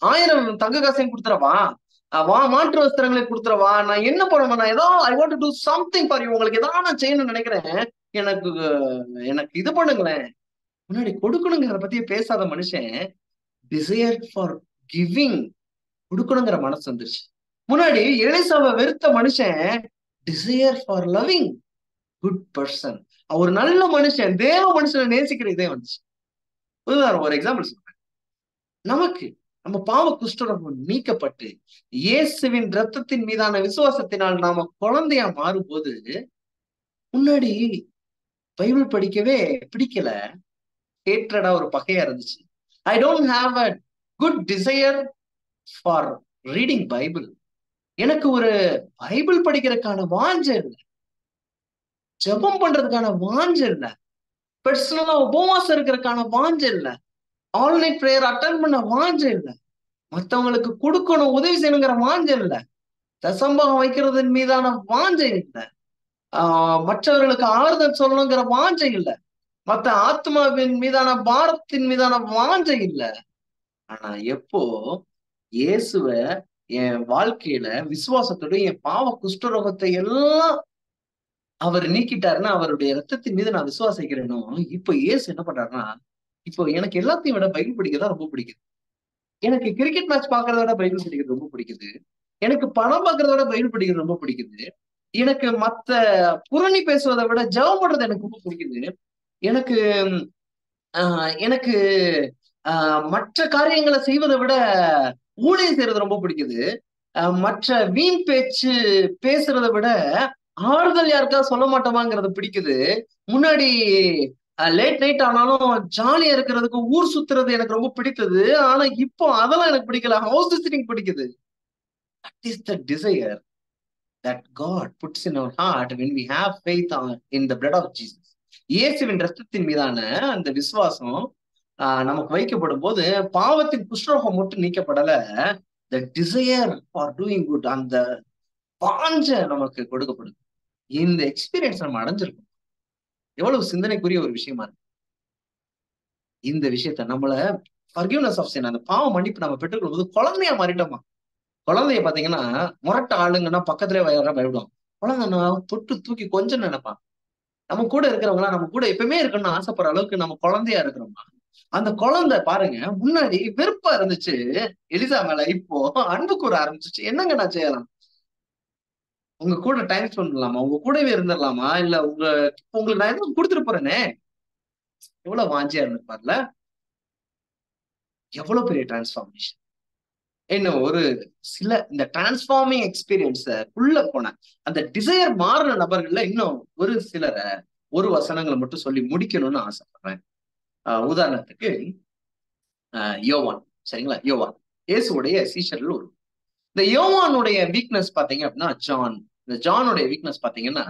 1000 தங்க காசையும் கொடுத்துறவா? மாற்று வஸ்திரங்களை கொடுத்துறவா? நான் என்ன பண்ணணும்? நான் ஏதோ I want to do something for you. உங்களுக்கு ஏதாவது நான் செய்யணும்னு நினைக்கிறேன். எனக்கு எனக்கு இது பண்ணுங்களேன். முன்னாடி கொடுக்கணுங்கிறத பத்தியே பேசாத மனுஷன் டிசையர் ஃபார் கிவிங், கொடுக்கணுங்கிற மனசு வந்துருச்சு. முன்னாடி எலிசாவை வெறுத்த மனுஷன் desire for loving good person. ஒரு நல்ல மனுஷன் தேவ மனுஷனை நேசிக்கிற இதே வந்துச்சு. உதாரணம் ஒரு எக்ஸாம்பிள் சொல்றேன். நமக்கு நம்ம பாவ குஷ்டரோகம் நீக்கப்பட்டு இயேசுவின் ரத்தத்தின் மீதான விசுவாசத்தினால் நாம குழந்தையா மாறும்போது, முன்னாடி பைபிள் படிக்கவே பிடிக்கல, ஹேட்ரடா ஒரு பகையா இருந்துச்சு. I don't have a good desire for reading Bible. எனக்கு ஒரு பைபிள் படிக்கிறதுக்கான வாஞ்சை இல்லை, ஜெபம் பண்றதுக்கான வாஞ்சை இல்லை, பர்சனலா உபவாசம் இருக்கிறதுக்கான வாஞ்சை இல்லை, ஆல் நைட் பிரேயர் அட்டன் பண்ண வாஞ்சை இல்லை, மத்தவங்களுக்கு கொடுக்கணும் உதவி செய்யணுங்கிற வாஞ்சை இல்லை, தசம்பகம் வைக்கிறதன் மீதான வாஞ்சை இல்லை, மற்றவர்களுக்கு ஆறுதல் சொல்லணுங்கிற வாஞ்சை இல்லை, மத்த ஆத்மாவின் மீதான பாரத்தின் மீதான வாஞ்சை இல்லை. ஆனா எப்போ இயேசுவ என் வாழ்க்கையில விசுவாசத்தோட என் பாவ குஷ்டரோகத்தை எல்லாம் அவர் நீக்கிட்டாருன்னா, அவருடைய ரத்தத்தின் மீது நான் விசுவாசிக்கிறேனோ, இப்போ இயேசு என்ன பண்றாருன்னா, இப்போ எனக்கு எல்லாத்தையும் விட பைபிள் படிக்கிறதா ரொம்ப பிடிக்குது. எனக்கு கிரிக்கெட் மேட்ச் பாக்குறத விட பைபிள் படிக்கிறது ரொம்ப பிடிக்குது. எனக்கு படம் பாக்குறத விட பைபிள் படிக்கிறது ரொம்ப பிடிக்குது. எனக்கு மத்த புரணி பேசுவதை விட ஜெபம் பண்றது எனக்கு ரொம்ப பிடிக்குது. எனக்கு எனக்கு மற்ற காரியங்களை செய்வதை விட ஊழியம் செய்யறது ரொம்ப பிடிக்குது. மற்ற வீண் பேச்சு பேசுறதை விட ஆறுதல் யாருக்காவது சொல்ல மாட்டோமாங்கிறது பிடிக்குது. முன்னாடி லேட் நைட் ஆனாலும் ஜாலியா இருக்கிறதுக்கு ஊர் சுத்துறது எனக்கு ரொம்ப பிடித்தது. ஆனா இப்போ அதெல்லாம் எனக்கு பிடிக்கல. ஹவுஸ் விசிட்டிங் பிடிக்குது. That is the desire that God puts in our heart when we have faith in the blood of Jesus. இயேசுவின் ரத்தத்தின் மீதான அந்த விசுவாசம் நமக்கு வைக்கப்படும் போது பாவத்தின் குஷ்ரோகம் மட்டும் நீக்கப்படல, the desire for doing good, அந்த வாஞ்ச நமக்கு கொடுக்கப்படுது. இந்த எக்ஸ்பீரியன்ஸ் நம்ம அடைஞ்சிருக்கோம். எவ்வளவு சிந்தனைக்குரிய ஒரு விஷயமா இருக்கு. இந்த விஷயத்த நம்மள ஃபர்கிவ்னஸ் ஆஃப் சின், அந்த பாவ மன்னிப்பு நம்ம பெற்றுக்கொள்ளும் போது குழந்தையா மாறிட்டோமா. குழந்தைய பாத்தீங்கன்னா முரட்ட ஆளுங்கன்னா பக்கத்துலயே வர பயப்படுவான். குழந்தைன்னா தொட்டு தூக்கி கொஞ்சம் நினைப்பான். நம்ம கூட இருக்கிறவங்களா நம்ம கூட எப்பவுமே இருக்கணும்னு ஆசைப்படுற அளவுக்கு நம்ம குழந்தையா இருக்கிறோமா. அந்த குழந்தை பாருங்க, முன்னாடி வெறுப்பா இருந்துச்சு எலிசா மேல, இப்போ அன்பு கூற ஆரம்பிச்சிச்சு. என்னங்க நான் செய்யலாம்? உங்க கூட டைம் ஸ்பெண்ட் பண்ணலாமா? உங்க கூடவே இருந்துடலாமா? இல்ல உங்களுக்கு நான் எதுவும் கொடுத்துட்டு போறேனே. எவ்வளவு வாஞ்சியா இருந்திருப்பார்ல. எவ்வளவு பெரிய டிரான்ஸ்பார்மேஷன். இன்னும் ஒரு சில இந்த டிரான்ஸ்பார்மிங் எக்ஸ்பீரியன்ஸ உள்ள போன அந்த டிசையர் மாறின நபர்கள்ல இன்னும் ஒரு சிலரை ஒரு வசனங்களை மட்டும் சொல்லி முடிக்கணும்னு ஆசைப்படுறேன். உதாரணத்துக்கு யோவான். சரிங்களா? யோவான் இயேசுடைய சீஷர்கள் ஒரு. இந்த யோவானுடைய வீக்னஸ் பாத்தீங்க அப்படின்னா ஜான். இந்த ஜானுடைய வீக்னஸ் பாத்தீங்கன்னா,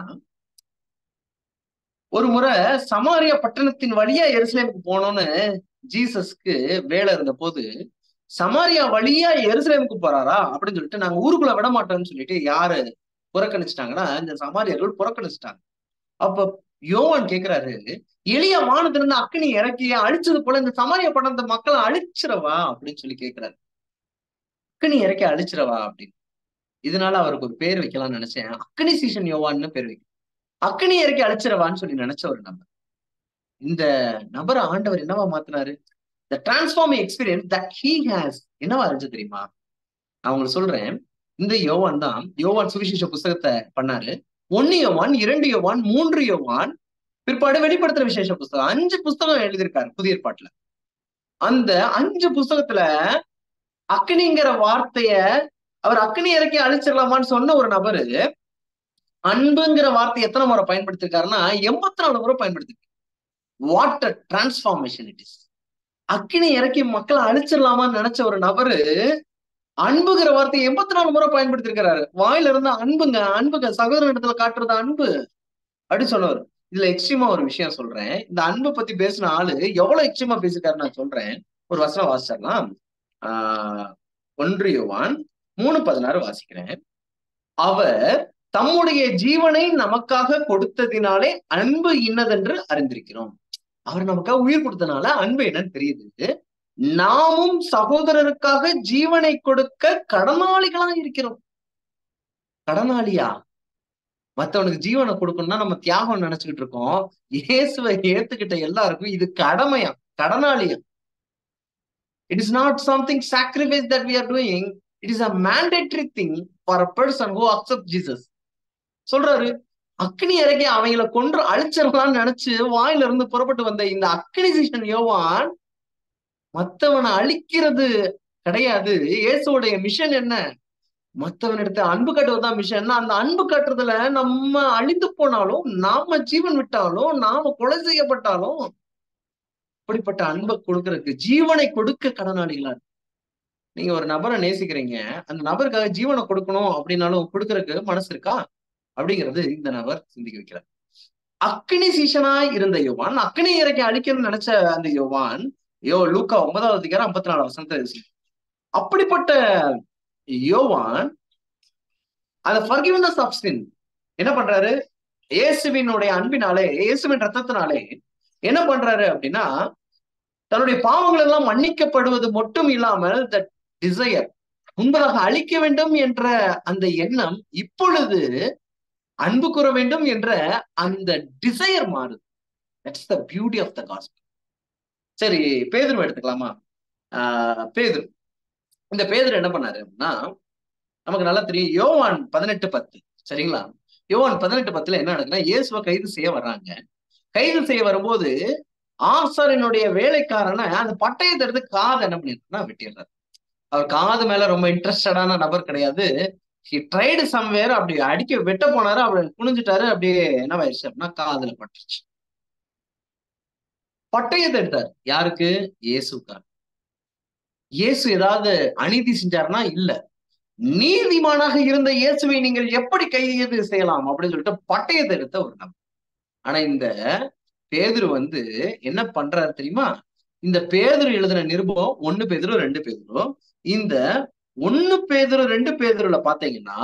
ஒரு முறை சமாரியா பட்டணத்தின் வழியா எருசலேமுக்கு போனோம்னு ஜீசஸ்க்கு வேலை இருந்த போது, சமாரியா வழியா எருசலேமுக்கு போறாரா அப்படின்னு சொல்லிட்டு நாங்க ஊருக்குள்ள விட மாட்டோம்னு சொல்லிட்டு யாரு புறக்கணிச்சிட்டாங்கன்னா, இந்த சமாரியர்கள் புறக்கணிச்சிட்டாங்க. அப்ப யோவான் கேக்குறாரு, எளிய வானத்துல இருந்து அக்கினி இறக்கி அழிச்சது போல இந்த சமாரியா பட்டணத்தை மக்களை அழிச்சிடவா அப்படின்னு சொல்லி கேட்கிறாரு. அக்கினி இறக்கி அழிச்சிடவா அப்படின்னு. இதனால அவருக்கு ஒரு பேர் வைக்கலாம்னு நினைச்சேன். அக்கினி சீசன் யோவான்னு பேர் வைக்க. அக்கினி இறக்கி அழிச்சிடவான்னு சொல்லி நினைச்ச ஒரு நபர். இந்த நபரை ஆண்டவர் என்னவா மாத்தினாரு? The transforming experience that he has என்னவா இருந்துச்சு தெரியுமா? நான் உங்களுக்கு சொல்றேன். இந்த யோவான் தான் யோவான் சுவிசேஷ புஸ்தகத்தை பண்ணாரு. 1 யோவான், 2 யோவான், 3 யோவான், பிற்பாடு வெளிப்படுத்துற விசேஷ புஸ்தகம் 5 புஸ்தகம் எழுதியிருக்காரு புதிய ஏற்பாட்டுல. அந்த 5 புஸ்தகத்துல அக்னிங்கிற வார்த்தைய அவர் அக்னி இறக்கி அழிச்சிடலாமான்னு சொன்ன ஒரு நபரு அன்புங்கிற வார்த்தை எத்தனை முறை பயன்படுத்திருக்காருன்னா 84 முறை பயன்படுத்திருக்காரு. What a transformation it is. அக்னி இறக்கி மக்களை அழிச்சிடலாமான்னு நினைச்ச ஒரு நபரு அன்புங்கிற வார்த்தையை 84 முறை பயன்படுத்திருக்கிறாரு. வாயில இருந்து அன்புங்க சகோதர இடத்துல காட்டுறது அன்பு அப்படி சொன்னவர். இதுல எக்ஸ்ட்ரீமா ஒரு விஷயம் சொல்றேன். இந்த அன்பை பத்தி பேசின ஆளு எவ்வளவு எக்ஸ்ட்ரீமா பேசிருக்காரு நான் சொல்றேன். ஒரு வசனம் வாசிச்சிடலாம். 1 யோவான் 3:16 வாசிக்கிறேன். அவர் தம்முடைய ஜீவனை நமக்காக கொடுத்ததினாலே அன்பு இன்னதென்று அறிந்திருக்கிறோம். அவர் நமக்காக உயிர் கொடுத்தனால அன்பு என்னன்னு தெரியுது. நாமும் சகோதரருக்காக ஜீவனை கொடுக்க கடனாளிகளா இருக்கிறோம். கடனாளியா? மத்தவனுக்கு ஜீவனை கொடுக்கணும்னா நம்ம தியாகம் நினைச்சுக்கிட்டு இருக்கோம். இயேசுவை ஏத்துக்கிட்ட எல்லாருக்கும் இது கடமையா, கடனாளியா. It is not something sacrifice that we are doing. It is a mandatory thing for a person who accepts Jesus. சொல்றாரு, அக்னி இறக்கி அவங்களை கொன்று அழிச்சிடலாம்னு நினைச்சு வாயில இருந்து புறப்பட்டு வந்த இந்த அக்னிசிஷன் யோவான் மத்தவனை அழிக்கிறது கிடையாது. இயேசுடைய மிஷன் என்ன? மத்தவனிடத்த அன்பு காட்டுவதுதான் மிஷன். அந்த அன்பு காட்டுறதுல நம்ம அழிந்து போனாலும், நாம ஜீவன் விட்டாலும், நாம கொலை செய்யப்பட்டாலும் இப்படிப்பட்ட அன்பை கொடுக்கறதுக்கு, ஜீவனை கொடுக்க கடனாளிகளா. நீங்க ஒரு நபரை நேசிக்கிறீங்க, அந்த நபருக்காக ஜீவனை கொடுக்கணும் அப்படின்னாலும் கொடுக்கறதுக்கு மனசு இருக்கா அப்படிங்கிறது இந்த நபர் சிந்திக்க வைக்கிறார். அக்னி சீசனாய் இருந்த யோவான், அக்னி இறக்கி அழிக்கணும்னு நினைச்ச அந்த யோவான், லூக்கா 9வது அதிகாரம் 54 வசனத்தை அப்படிப்பட்ட யோவான் அந்த forgiveness of sin என்ன பண்றாரு? இயேசுவினுடைய அன்பினாலே, இயேசுவின் ரத்தத்தினாலே என்ன பண்றாரு அப்படின்னா, தன்னுடைய பாவங்கள் எல்லாம் மன்னிக்கப்படுவது மட்டும் இல்லாமல் த டிசையர், முன்பதாக அழிக்க வேண்டும் என்ற அந்த எண்ணம் இப்பொழுது அன்பு கூற வேண்டும் என்ற அந்த டிசையர் மாறுது. That's the beauty of the gospel. சரி, பேதுரு எடுத்துக்கலாமா? பேதுரு, இந்த பேதுரு என்ன பண்ணாரு அப்படின்னா, நமக்கு நல்லா தெரியும். யோவான் 18:10, சரிங்களா? யோவான் 18:10 என்ன நடக்குன்னா, இயேசுவை கைது செய்ய வர்றாங்க. கைது செய்ய வரும்போது ஆசாரியனுடைய வேலைக்காரனை அந்த பட்டயத்தை எடுத்து காது என்ன பண்ணிருக்காருன்னா வெட்டிடுறாரு. அவர் காது மேல ரொம்ப இன்ட்ரெஸ்டடான நபர் கிடையாது. He tried somewhere. அப்படி அடிக்க வெட்ட போனாரு, அப்படி குனிஞ்சிட்டாரு, அப்படியே என்ன ஆயிடுச்சு அப்படின்னா காதுல பட்டுருச்சு. பட்டயத்தை எடுத்தாரு. யாருக்கு? இயேசுக்கார். இயேசு ஏதாவது அநீதி செஞ்சாருன்னா இல்ல. நீதிமானாக இருந்த இயேசுவை நீங்கள் எப்படி கைது செய்யலாம் அப்படின்னு சொல்லிட்டு பட்டயத்தை எடுத்த ஒரு நபர். ஆனா இந்த பேதுரு என்ன பண்றாரு தெரியுமா? இந்த பேதுரு எழுதின நிருபம் 1 பேதுரு 2 பேதுரு. இந்த 1 பேதுரு 2 பேதுருல பாத்தீங்கன்னா,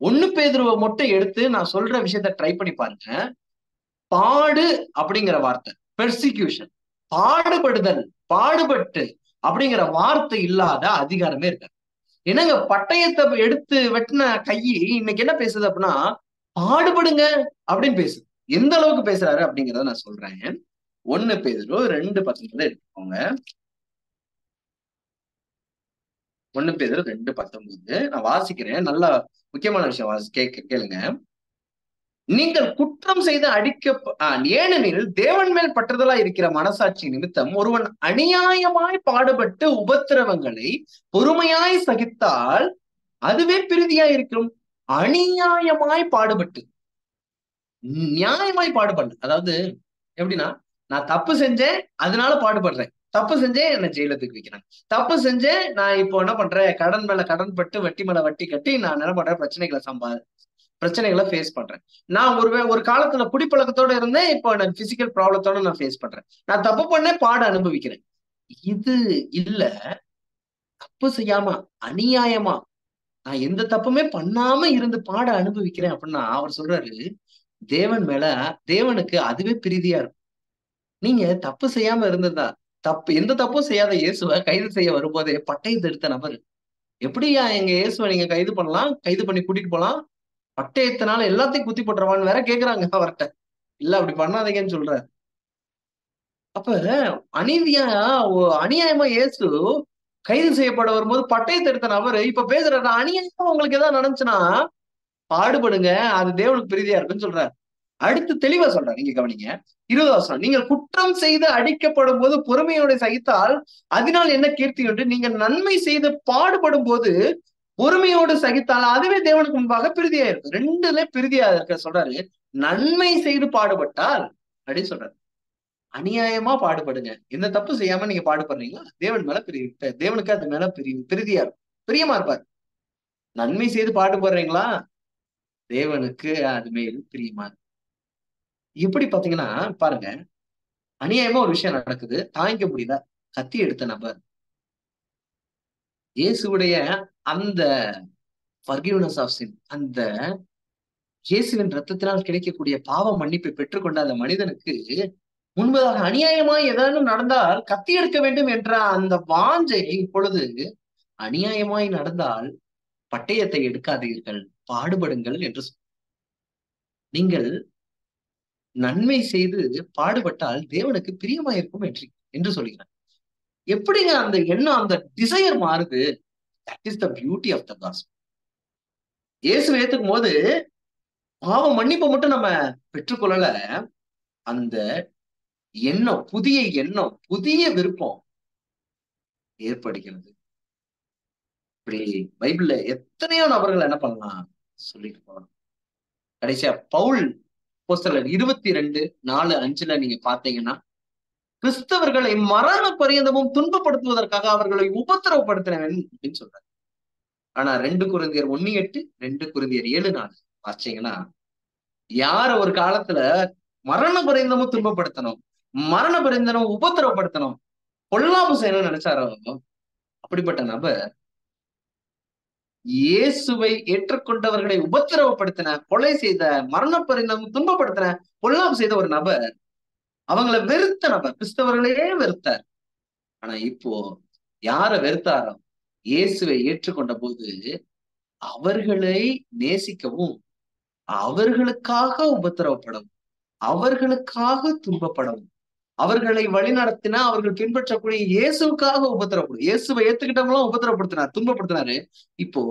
1 பேதுருவை மட்டும் எடுத்து நான் சொல்ற விஷயத்த ட்ரை பண்ணி பாருங்க. பாடு அப்படிங்கிற வார்த்தை, பெர்சிக்யூஷன், பாடுபடுதல், பாடுபட்டு அப்படிங்கிற வார்த்தை இல்லாத அதிகாரமே இருக்காது. என்னங்க, பட்டயத்தை எடுத்து வெட்டின கையை இன்னைக்கு என்ன பேசுது அப்படின்னா, பாடுபடுங்க அப்படின்னு பேசுது. எந்த அளவுக்கு பேசுறாரு அப்படிங்கிறத நான் சொல்றேன். 1 பேதுரு 2:19 எடுத்துக்கோங்க. 1 பேதுரு 2:19 நான் வாசிக்கிறேன். நல்ல முக்கியமான விஷயம் கேளுங்க. நீங்கள் குற்றம் செய்து ஏனெனில் தேவன் மேல் பற்றுதலா இருக்கிற மனசாட்சி நிமித்தம் ஒருவன் அநியாயமாய் பாடுபட்டு உபத்திரவங்களை பொறுமையாய் சகித்தால் அதுவே பிரீதியா இருக்கும். அநியாயமாய் பாடுபட்டு, நியாயமாய் பாடுபடல. அதாவது எப்படின்னா, நான் தப்பு செஞ்சேன் அதனால பாடுபடுறேன், தப்பு செஞ்சேன் என்ன ஜெயில தூக்கி வைக்கிறாங்க, தப்பு செஞ்சேன் நான் இப்போ என்ன பண்றேன், கடன் மேல கடன் பட்டு வட்டி மேல வட்டி கட்டி நான் என்ன பண்றேன், பிரச்சனைகளை ஃபேஸ் பண்றேன். நான் ஒரு காலத்துல குடிப்பழக்கத்தோட இருந்தேன், இப்போ நான் பிசிக்கல் ப்ராப்ளத்தோட நான் ஃபேஸ் பண்றேன். நான் தப்பு பண்ணேன், பாட அனுபவிக்கிறேன். இது இல்ல. தப்பு செய்யாம அநியாயமா நான் எந்த தப்புமே பண்ணாம இருந்து பாட அனுபவிக்கிறேன் அப்படின்னா அவர் சொல்றாரு, தேவனுக்கு அதுவே பிரீதியா இருக்கும். நீங்க தப்பு செய்யாம இருந்ததா, எந்த தப்பும் செய்யாத இயேசுவை கைது செய்ய வரும்போதே பட்டயத்தை எடுத்த நபர் எப்படியா எங்க இயேசுவை நீங்க கைது பண்ணலாம், கைது பண்ணி கூட்டிட்டு போலாம், பட்டயத்தினால எல்லாத்தையும் குத்தி போட்டுருவான்னு வேற கேக்குறாங்க அவர்கிட்ட. இல்ல அப்படி பண்ணாதீங்கன்னு சொல்றாரு. அப்ப அநியாயமா இயேசு கைது செய்யப்பட வரும்போது பட்டயத்தை எடுத்த நபரு இப்ப பேசுறாரு, அநியாயமா உங்களுக்கு ஏதாவது நடந்துச்சுன்னா பாடுபடுங்க, அது தேவனுக்கு பிரீதியா இருக்குன்னு சொல்றாரு. அடுத்து தெளிவா சொல்றாரு, நீங்க கவனிங்க. 20 வசனம், நீங்கள் குற்றம் செய்து அடிக்கப்படும் போது பொறுமையோட சகித்தால் அதனால் என்ன கீர்த்தி உண்டு? நீங்கள் நன்மை செய்து பாடுபடும் போது பொறுமையோடு சகித்தால் அதுவே தேவனுக்கு முன்பாக பிரீதியா இருக்கும். ரெண்டுல பிரீதியா இருக்க சொல்றாரு. நன்மை செய்து பாடுபட்டால் அப்படின்னு சொல்றாரு. அநியாயமா பாடுபடுங்க, எந்த தப்பு செய்யாம நீங்க பாடுபடுறீங்களா, தேவன் மேல தேவனுக்கு அது மேல பிரீதியா இருக்கும், பிரியமா இருப்பார். நன்மை செய்து பாடுபடுறீங்களா, தேவனுக்கு அது மேல் பிரியமா இருக்கும். எப்படி பாத்தீங்கன்னா பாருங்க, அநியாயமா ஒரு விஷயம் நடக்குது, தாங்கிக்க முடியல, கத்தி எடுத்த நபர் இயேசுடைய அந்த forgiveness of sin, அந்த இயேசுவின் ரத்தத்தினால் கிடைக்கக்கூடிய பாவ மன்னிப்பை பெற்றுக்கொண்ட அந்த மனிதனுக்கு முன்பதாக அநியாயமாய் ஏதாவது நடந்தால் கத்தி எடுக்க வேண்டும் என்ற அந்த வாஞ்சை இப்பொழுது அநியாயமாய் நடந்தால் பட்டயத்தை எடுக்காதீர்கள், பாடுபடுங்கள் என்று நீங்கள் நன்மை செய்து பாடுபட்டால் தேவனுக்கு பிரியமாயிருக்கும் என்று சொல்கிறார். எப்படிங்க அந்த எண்ணம், அந்த டிசையர் மாறுது? That is the beauty of the gospel. இயேசுவை ஏத்துக்கும் போது பாவ மன்னிப்பை மட்டும் நம்ம பெற்றுக்கொள்ளல, அந்த எண்ணம், புதிய எண்ணம், புதிய விருப்பம் ஏற்படுகிறது. இப்படி பைபிள்ல எத்தனையோ நபர்கள் என்ன பண்ணலாம் சொல்லிட்டு போகணும். கடைசியா பவுல் அப்போஸ்தலர் 22:4-5 நீங்க பாத்தீங்கன்னா, கிறிஸ்தவர்களை மரண பரியந்தமும் துன்பப்படுத்துவதற்காக அவர்களை உபத்திரவப்படுத்தினவன் அப்படின்னு சொல்றாரு. ஆனா 2 கொரிந்தியர் 1:8, 2 கொரிந்தியர் 7:4 வாசிச்சீங்கன்னா, யார ஒரு காலத்துல மரண பரியந்தமும் துன்பப்படுத்தணும், மரண பரியந்தமும் உபத்திரவப்படுத்தணும், பொல்லாப்பு செய்யணும்னு நினைச்சாரோ, அப்படிப்பட்ட நபர் இயேசுவை ஏற்றுக்கொண்டவர்களை உபத்திரவப்படுத்தின, கொலை செய்த, மரண பரியந்தமும் துன்பப்படுத்தின, பொல்லாப்பு செய்த ஒரு நபர், அவங்கள வெறுத்த நபர், கிறிஸ்தவர்களையே வெறுத்தார். ஆனா இப்போ யார வெறுத்தாரோ, இயேசுவை ஏற்றுக்கொண்ட போது அவர்களை நேசிக்கவும், அவர்களுக்காக உபத்திரவப்படவும், அவர்களுக்காக துன்பப்படவும், அவர்களை வழிநடத்தினா அவர்கள் பின்பற்றக்கூடிய இயேசுக்காக உபத்திரப்படும். இயேசுவை ஏத்துக்கிட்டவங்களும் உபத்திரப்படுத்தினார், துன்பப்படுத்தினாரு. இப்போ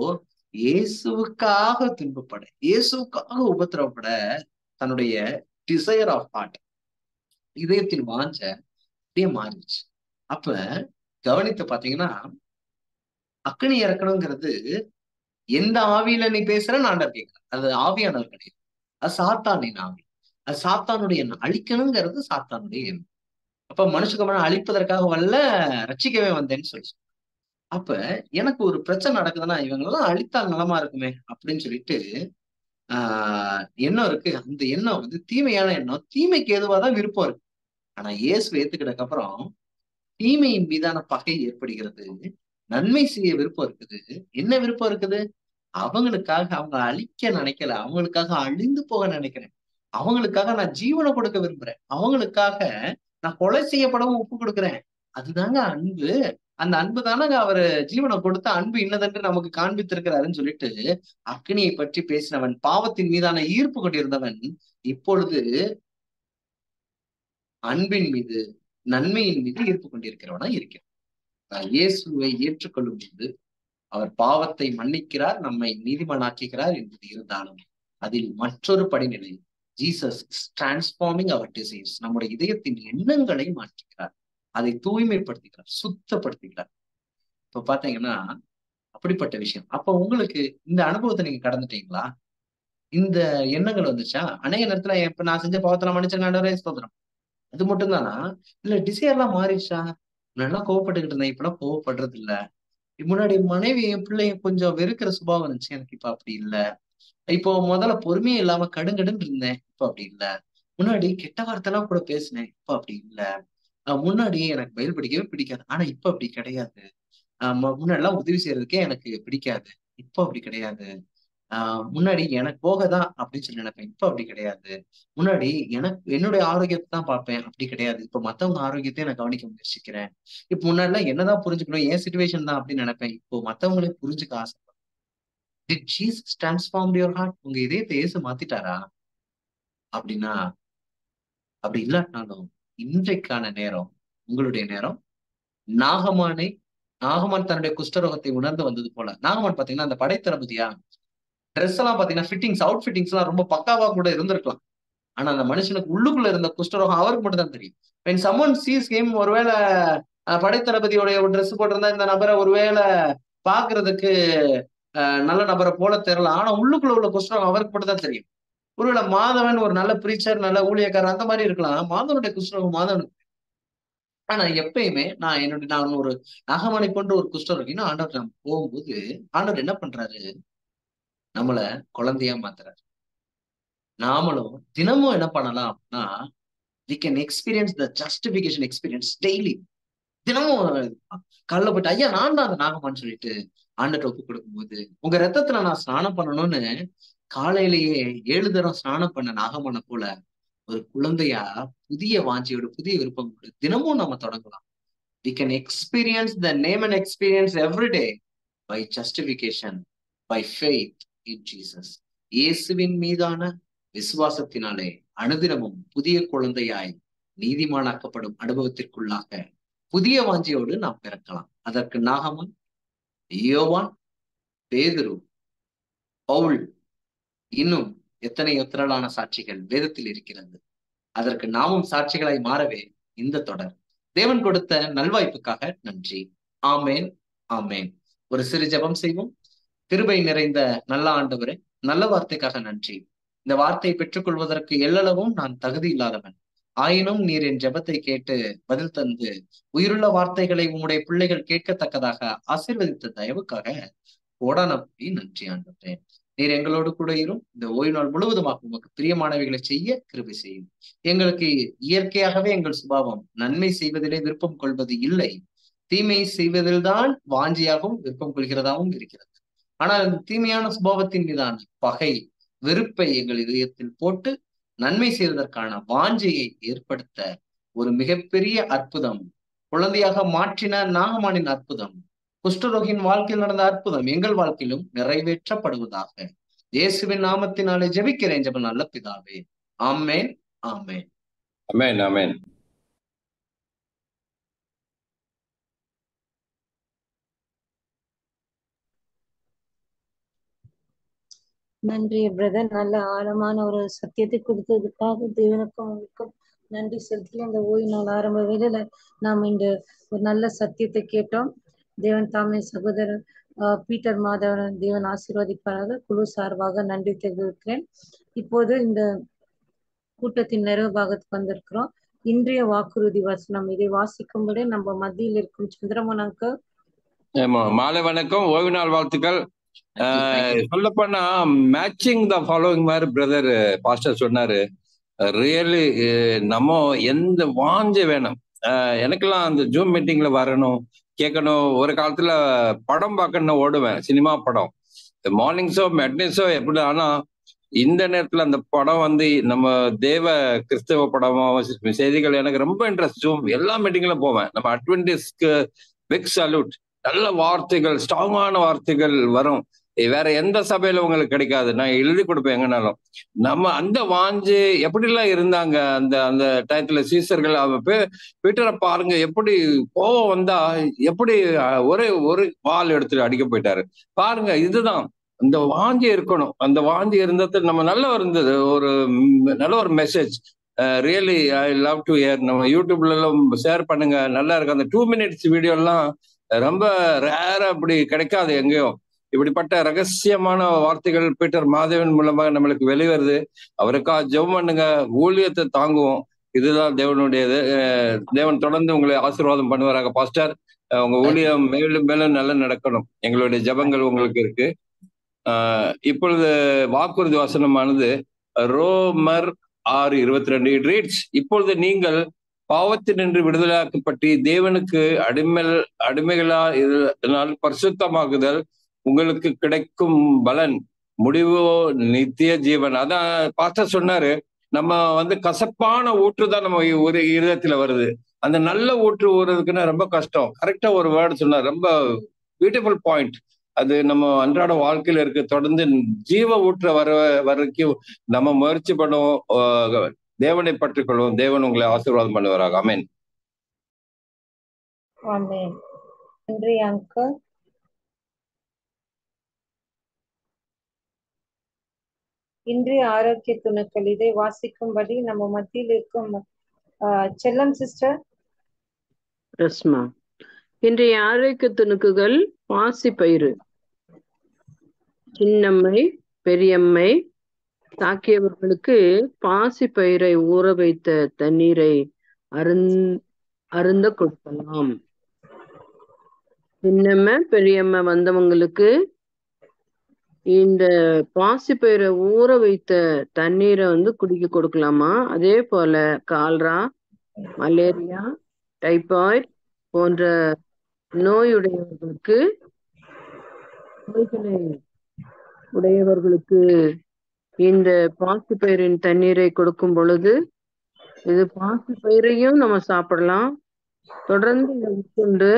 இயேசுவுக்காக துன்பப்பட, இயேசுக்காக உபத்திரவப்பட தன்னுடைய டிசையர் ஆஃப் ஹார்ட், இதயத்தின் வாஞ்ச அப்படியே மாறிடுச்சு. அப்ப கவனித்து பாத்தீங்கன்னா, அக்கினி இறக்கணுங்கிறது எந்த ஆவியில நீ பேசுறன்னு ஆண்டவர் கேட்கிறார். அது ஆவியானவர் கிடையாது, அது சாத்தானின் ஆவி. அது சாத்தானுடைய எண்ணம். அழிக்கணுங்கிறது சாத்தானுடைய எண்ணம். அப்ப மனுஷகுமாரனை அழிப்பதற்காக வரல, ரட்சிக்கவே வந்தேன்னு சொல்லி. அப்ப எனக்கு ஒரு பிரச்சனை நடக்குதுன்னா, இவங்களெல்லாம் அழித்தால் நலமா இருக்குமே அப்படின்னு சொல்லிட்டு எண்ணம் இருக்கு. அந்த எண்ணம் வந்து தீமையான எண்ணம். தீமைக்கு ஏதுவாதான் விருப்பம் இருக்கு. ஆனா இயேசு ஏத்துக்கிட்டதுக்கு அப்புறம் தீமையின் மீதான பகை ஏற்படுகிறது. நன்மை செய்ய விருப்பம் இருக்குது. என்ன விருப்பம் இருக்குது? அவங்களுக்காக, அவங்க அழிக்க நினைக்கல, அவங்களுக்காக அழிந்து போக நினைக்கிறேன். அவங்களுக்காக நான் ஜீவனை கொடுக்க விரும்புறேன். அவங்களுக்காக நான் கொலை செய்யப்படவும் ஒப்பு கொடுக்குறேன். அதுதாங்க அன்பு. அந்த அன்பு தானங்க அவரு ஜீவனை கொடுத்த அன்பு இன்னதென்று நமக்கு காண்பித்திருக்கிறாருன்னு சொல்லிட்டு, அக்கினியை பற்றி பேசினவன், பாவத்தின் மீதான ஈர்ப்பு கொண்டிருந்தவன், இப்பொழுது அன்பின் மீது, நன்மையின் மீது ஈர்ப்பு கொண்டிருக்கிறவனா இருக்கிறான். இயேசுவை ஏற்றுக்கொள்ளும் போது அவர் பாவத்தை மன்னிக்கிறார், நம்மை நீதிமானாக்குகிறார் என்பது இருந்தாலும் அதில் மற்றொரு படிநிலை, Jesus is transforming our desires, நம்முடைய இதயத்தின் எண்ணங்களை மாற்றுகிறார், அதை தூய்மைப்படுத்துகிறார், சுத்தப்படுத்துகிறார். இப்ப பாத்தீங்கன்னா அப்படிப்பட்ட விஷயம். அப்ப உங்களுக்கு இந்த அனுபவத்தை நீங்க கடந்துட்டீங்களா? இந்த எண்ணங்கள் வந்துச்சா? அநேக நேரத்துல இப்ப நான் செஞ்ச பாவத்தெல்லாம் மன்னிச்சங்க ஆண்டவரே ஸ்தோத்திரம், அது மட்டும் தானா? இல்ல டிசைர் எல்லாம் மாறிடுச்சா? நல்லா கோவப்பட்டுக்கிட்டு இருந்தேன், இப்பெல்லாம் கோவப்படுறது இல்ல. முன்னாடி மனைவியும் பிள்ளையும் கொஞ்சம் வெறுக்கிற சுபாவம் இருந்துச்சு, எனக்கு இப்ப அப்படி இல்ல. இப்போ முதல்ல பொறுமையே இல்லாம கடுங்கடுன்னு இருந்தேன், இப்ப அப்படி இல்ல. முன்னாடி கெட்ட வார்த்தை எல்லாம் கூட பேசினேன், இப்ப அப்படி இல்ல. முன்னாடி எனக்கு பைபிள் படிக்கவே பிடிக்காது, ஆனா இப்ப அப்படி கிடையாது. முன்னாடி எல்லாம் உதவி செய்யறதுக்கே எனக்கு பிடிக்காது, இப்ப அப்படி கிடையாது. முன்னாடி எனக்கு போகதான் அப்படின்னு சொல்லி நினைப்பேன், இப்ப அப்படி கிடையாது. முன்னாடி எனக்கு என்னுடைய ஆரோக்கியத்தை தான் பார்ப்பேன், அப்படி கிடையாது. இப்ப மத்தவங்க ஆரோக்கியத்தையும் நான் கவனிக்க முயற்சிக்கிறேன். இப்ப முன்னாடி எல்லாம் என்னதான் புரிஞ்சுக்கணும், என் சுச்சுவேஷன் தான் அப்படின்னு நினைப்பேன், இப்போ மத்தவங்களே புரிஞ்சுக்க ஆசை. Did Jesus transformed your heart? உங்க இதயத்தை இயேசு மாத்திட்டாரா? அப்படின்னா, அப்படி இல்லாட்டினாலும் இன்றைக்கான நேரம் உங்களுடைய நேரம். நாகமானை நாகமான் தன்னுடைய குஷ்டரோகத்தை உணர்ந்து வந்தது போல. நாகமான் பாத்தீங்கன்னா அந்த படைத்தளபதியா, ட்ரெஸ் எல்லாம் பாத்தீங்கன்னா ஃபிட்டிங்ஸ், அவுட் ஃபிட்டிங்ஸ் எல்லாம் ரொம்ப பக்காவா கூட இருந்திருக்கலாம். ஆனா அந்த மனுஷனுக்கு உள்ளுக்குள்ள இருந்த குஷ்டரோகம் அவருக்கு மட்டும் தான் தெரியும். when someone sees him, ஒருவேளை படைத்தளபதியோடைய ஒரு ட்ரெஸ் போட்டிருந்தா இந்த நபரை ஒருவேளை பாக்குறதுக்கு நல்ல நபரை போல தெரியலாம். ஆனா உள்ளுக்குள்ள உள்ள குஷ்டரோகம் அவருக்கு மட்டும் தான் தெரியும். ஒருவேளை மாதவன் ஒரு நல்ல பிரீச்சர், நல்ல ஊழியக்காரர் அந்த மாதிரி இருக்கலாம். மாதவனுடைய குஷ்டரோகம் மாதவனுக்கு. ஆனா எப்பயுமே நான் ஒரு நாகமணி கொண்டு ஒரு குஷ்டரோகின்னு ஆண்டவர் நம்ம போகும்போது, ஆண்டவர் என்ன பண்றாரு? நம்மள குழந்தையா மாத்துறாரு. நாமளும் தினமும் என்ன பண்ணலாம் அப்படின்னா, we can experience the justification experience daily. தினமும் காலைல போயிட்டு, ஐயா நான் தான் அந்த நாகம்மான்னு சொல்லிட்டு ஆண்டவர்ட்ட ஒப்பு கொடுக்கும்போது, உங்க ரத்தத்துல நான் ஸ்நானம் பண்ணணும்னு காலையிலேயே 7 தரம் ஸ்நானம் பண்ண நாகம்மனை போல ஒரு குழந்தையா புதிய வாஞ்சியோட, புதிய விருப்பங்களோட தினமும் நம்ம தொடங்கலாம். We can experience the name and experience every day by justification, by faith in Jesus. இயேசுவின் மீதான விசுவாசத்தினாலே அனுதினமும் புதிய குழந்தையாய் நீதிமானாக்கப்படும் அனுபவத்திற்குள்ளாக புதிய வாஞ்சியோடு நாம் பிறக்கலாம். அதற்கு நாகமான், யோவான், பேதுரு, பவுல், இன்னும் எத்தனையோ திரளான சாட்சிகள் வேதத்தில் இருக்கிறது. அதற்கு நாமும் சாட்சிகளாய் மாறவே இந்த தொடர். தேவன் கொடுத்த நல்வாய்ப்புக்காக நன்றி. ஆமேன், ஆமேன். ஒரு சிறு ஜெபம் செய்வோம். கிருபை நிறைந்த நல்ல ஆண்டவரே, நல்ல வார்த்தைக்காக நன்றி. இந்த வார்த்தையை பெற்றுக்கொள்வதற்கு எல்லளவும் நான் தகுதி இல்லாதவன். ஆயினும் நீர் என் ஜெபத்தை கேட்டு பதில் தந்து உயிருள்ள வார்த்தைகளை உம்முடைய பிள்ளைகள் கேட்கத்தக்கதாக ஆசீர்வதித்த தயவுக்காக கோடான கோடி நன்றி ஆண்டவரே. நீர் எங்களோடு கூட இரும். இந்த ஓய்வு நாள் முழுவதுமாக உமக்கு பிரியமானவைகளை செய்ய கிருபை செய்யும். எங்களுக்கு இயற்கையாகவே எங்கள் சுபாவம் நன்மை செய்வதிலே விருப்பம் கொள்வது இல்லை, தீமை செய்வதில்தான் வாஞ்சியாகவும் விருப்பம் கொள்கிறதாகவும் இருக்கிறது. ஆனால் அந்த தீமையான சுபாவத்தின் மீதான பகை, வெறுப்பை எங்கள் இதயத்தில் போட்டு நன்மை செய்வதற்கான வாஞ்சையை ஏற்படுத்த ஒரு மிகப்பெரிய அற்புதம், குழந்தையாக மாற்றின நாகமானின் அற்புதம், குஷ்டரோகியின் வாழ்க்கையில் நடந்த அற்புதம் எங்கள் வாழ்க்கையிலும் நிறைவேற்றப்படுவதாக இயேசுவின் நாமத்தினாலே ஜெபிக்கிறேன் ஜெப நல்ல பிதாவே. ஆமேன், ஆமேன், ஆமேன், ஆமேன். நன்றி பிரதர். நல்ல ஆழமான ஒரு சத்தியத்தை கொடுத்ததுக்காக தேவனுக்கும் அவங்களுக்கும் நன்றி செலுத்தி, அந்த ஓய்வு நாள் ஆரம்ப வேளையில நாம் இந்த ஒரு நல்ல சத்தியத்தை கேட்டோம். தேவன் தாமே சகோதரர் பீட்டர் மாதவன் தேவன் ஆசீர்வதிப்பாராக. குழு சார்பாக நன்றி தெரிவிக்கிறேன். இப்போது இந்த கூட்டத்தின் நிறைவு பாகத்துக்கு வந்திருக்கிறோம். இன்றைய வாக்குறுதி வசனம், இதை வாசிக்கும்படி நம்ம மத்தியில் இருக்கும் சந்திரமோகனுக்கு மாலை வணக்கம், ஓய்வு நாள் வாழ்த்துக்கள். சொல்லப்போனா மேட்சிங் த ஃபாலோவிங் மாதிரி பிரதர் பாஸ்டர் சொன்னாரு. ரியலி நம்ம எந்த வாஞ்ச வேணும். எனக்கெல்லாம் அந்த ஜூம் மீட்டிங்ல வரணும், கேட்கணும். ஒரு காலத்துல படம் பார்க்கணும் ஓடுவேன், சினிமா படம், மார்னிங் ஷோ, மெட்னி ஷோ எப்படி. ஆனா இந்த நேரத்துல அந்த படம் வந்து நம்ம தேவ கிறிஸ்தவ படமோ செய்திகள் எனக்கு ரொம்ப இன்ட்ரெஸ்ட். ஜூம் எல்லா மீட்டிங்ல போவேன். நம்ம அட்வென்டிஸ்க்கு பிக் சல்யூட். நல்ல வார்த்தைகள், ஸ்ட்ராங்கான வார்த்தைகள் வரும். வேற எந்த சபையில உங்களுக்கு கிடைக்காது. நான் எழுதி கொடுப்பேன் எங்கனாலும். நம்ம அந்த வாஞ்சு எப்படிலாம் இருந்தாங்க அந்த அந்த டயத்துல சீசர்கள். பீட்டரை பாருங்க, எப்படி கோவம் வந்தா எப்படி ஒரு வால் எடுத்துட்டு அடிக்க போயிட்டாரு பாருங்க. இதுதான் அந்த வாஞ்சி இருக்கணும். அந்த வாஞ்சி இருந்தது நம்ம நல்லா இருந்தது. ஒரு நல்ல ஒரு message. Really I love to hear. நம்ம யூடியூப்ல எல்லாம் ஷேர் பண்ணுங்க, நல்லா இருக்கு. அந்த 2 minutes வீடியோ எல்லாம் ரொம்ப ரேரா அப்படி கிடைக்காது எங்கேயும். இப்படிப்பட்ட ரகசியமான வார்த்தைகள் பீட்டர் மாதவன் மூலமாக நம்மளுக்கு வெளிவருது. அவருக்கா ஜெபம் பண்ணுங்க, ஊழியத்தை தாங்குவோம். இதுதான் தேவனுடையது. தேவன் தொடர்ந்து உங்களை ஆசீர்வாதம் பண்ணுவாராக. பாஸ்டர், உங்க ஊழியம் மேலும் மேலும் நல்லா நடக்கணும். எங்களுடைய ஜெபங்கள் உங்களுக்கு இருக்கு. இப்பொழுது வாக்குறுதி வசனமானது ரோமர் 6:22 இட் ரீட்ஸ், இப்பொழுது நீங்கள் பாவத்தினின்று விடுதலாக்கப்பட்டு தேவனுக்கு அடிமைகளா இதனால் பரிசுத்தமாகுதல் உங்களுக்கு கிடைக்கும் பலன் முடிவோ நித்திய ஜீவன். அதான் பாஸ்டர் சொன்னாரு, நம்ம வந்து கசப்பான ஊற்று தான் நம்ம ஒரு இருதயத்துல வருது. அந்த நல்ல ஊற்று ஊறதுக்குன்னா ரொம்ப கஷ்டம். கரெக்டா ஒரு வேர்டு சொன்னார், ரொம்ப பியூட்டிஃபுல் பாயிண்ட். அது நம்ம அன்றாட வாழ்க்கையில இருக்கு. தொடர்ந்து ஜீவ ஊற்ற வரைக்கும் நம்ம முயற்சி பண்ணுவோம். தேவனை பற்றிக் கொள்வோம். தேவன் உங்களை ஆசீர்வாதம் பண்ணுவாராக. ஆமென். ஆமென். நன்றி அங்கிள். இன்றைய ஆரோக்கிய துணுக்கள் இதை வாசிக்கும்படி நம்ம மத்தியில் இருக்கும் செல்லம் சிஸ்டர். ரஸ்மா. இன்றைய ஆரோக்கிய துணுக்குகள் பாசிப்பயிறு. சின்னம்மை பெரியம்மை தாக்கியவர்களுக்கு பாசிப்பயிரை ஊற வைத்த தண்ணீரை அருந்த கொடுக்கலாம். சின்னம்மை பெரியம்மை வந்தவங்களுக்கு இந்த பாசிப்பயிரை ஊற வைத்த தண்ணீரை குடிக்க கொடுக்கலாமா. அதே போல கால்ரா, மலேரியா, டைபாய்டு போன்ற நோயுடையவர்களுக்கு இந்த பாசிப்பயிரின் தண்ணீரை கொடுக்கும் பொழுது இது பாசிப்பயிரையும் நம்ம சாப்பிடலாம். தொடர்ந்து இதை உட்கொண்டு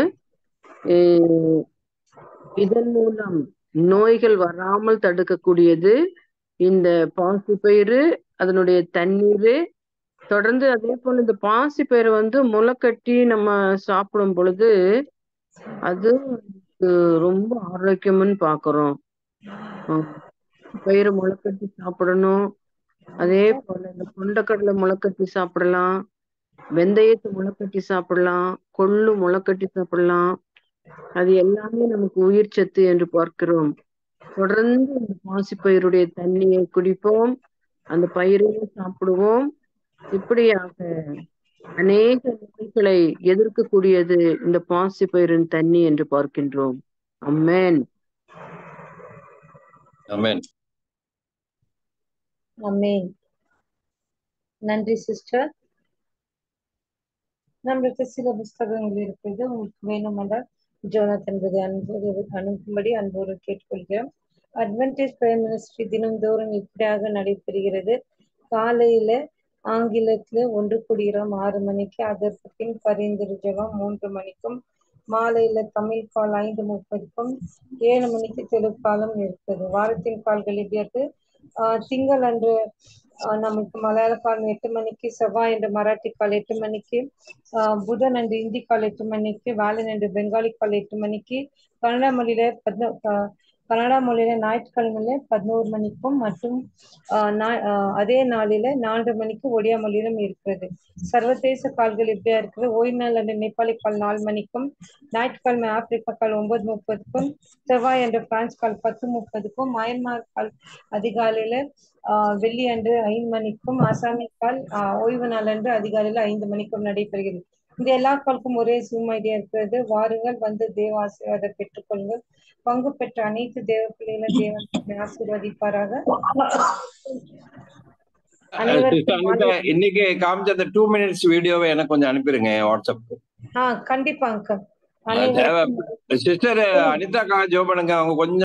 இதன் மூலம் நோய்கள் வராமல் தடுக்கக்கூடியது இந்த பாசிப்பயிறு, அதனுடைய தண்ணீர். தொடர்ந்து அதே போல இந்த பாசிப்பயிரை முளைக்கட்டி நம்ம சாப்பிடும் பொழுது அது ரொம்ப ஆரோக்கியம்னு பாக்குறோம். பயிரை முளைக்கட்டி சாப்பிடணும். அதே போல இந்த கொண்டக்கடலை முளைக்கட்டி சாப்பிடலாம், வெந்தயத்தை முளைக்கட்டி சாப்பிடலாம், கொள்ளு முளைக்கட்டி சாப்பிடலாம். அது எல்லாமே நமக்கு உயிர் சத்து என்று பார்க்கிறோம். தொடர்ந்து இந்த பாசிப்பயிறுடைய தண்ணியை குடிப்போம், அந்த பயிரையும் சாப்பிடுவோம். இப்படியாக அநேக நோய்களை எதிர்க்கக்கூடியது இந்த பாசிப்பயிரின் தண்ணி என்று பார்க்கின்றோம். ஆமென். ஆமென். ஆமென். நன்றி சிஸ்டர். நம்மளுக்கு சில புஸ்தகங்கள் இருக்குது, உங்களுக்கு வேணுமென்றால் ஜோனாத்தன் அனுப்பும்படி அன்போடு கேட்டுக்கொள்கிறோம். அட்வென்டிஸ்ட் பிரைம் மினிஸ்ட்ரி தினந்தோறும் இப்படியாக நடைபெறுகிறது. காலையில ஆங்கிலத்துல 1 கூடுகிறோம் 6 மணிக்கு, அதற்கு பின் பரிந்துரை ஜெபம் 3 மணிக்கும், மாலையில தமிழ் கால் 5:30க்கும், 7 மணிக்கு தெலுக்காலம் இருக்குது. வாரத்தின் கால்கள் இப்படி திங்கள் அன்று நமக்கு மலையாள காலம் 8 மணிக்கு, செவ்வாய் என்று மராட்டி கால் 8 மணிக்கு, புதன் அன்று இந்தி கால் 8 மணிக்கு, வேலன் என்று பெங்காலி கால் 8 மணிக்கு, கன்னடா மொழியில ஞாயிற்றுக்கிழமையில 11 மணிக்கும் மற்றும் அதே நாளில 4 மணிக்கு ஒடியா மொழியிலும் இருக்கிறது. சர்வதேச கால்கள் இப்படியா இருக்குது. ஓய்வு நாள் அன்று நேபாளி கால் 4 மணிக்கும், ஞாயிற்றுக்கிழமை ஆப்பிரிக்கா கால் 9:30க்கும், செவ்வாய் அன்று பிரான்ஸ் கால் 10:30க்கும், மயன்மார் கால் அதிகாலையில வெள்ளி அன்று 5 மணிக்கும், அசாமி கால் ஓய்வு நாள் அன்று அதிகாலையில 5 மணிக்கும் நடைபெறுகிறது. இந்த எல்லா காலுக்கும் ஒரே ஜூம் ஐடியா இருக்கிறது. வாருங்கள், வந்து தேவ ஆசீர்வாதம் பெற்றுக்கொள்ளுங்கள். பங்கு பெற்ற அனைத்து தேவ பிள்ளைகளும் தேவன் ஆசீர்வதிப்பாராக. இன்னைக்கு காமிச்ச அந்த 2 minutes வீடியோவை எனக்கு கொஞ்சம் அனுப்பிடுங்க வாட்ஸ்அப். கண்டிப்பா அங்கிள். சிஸ்டர் அனிதா ஜோ பண்ணுங்க, அவங்க கொஞ்சம்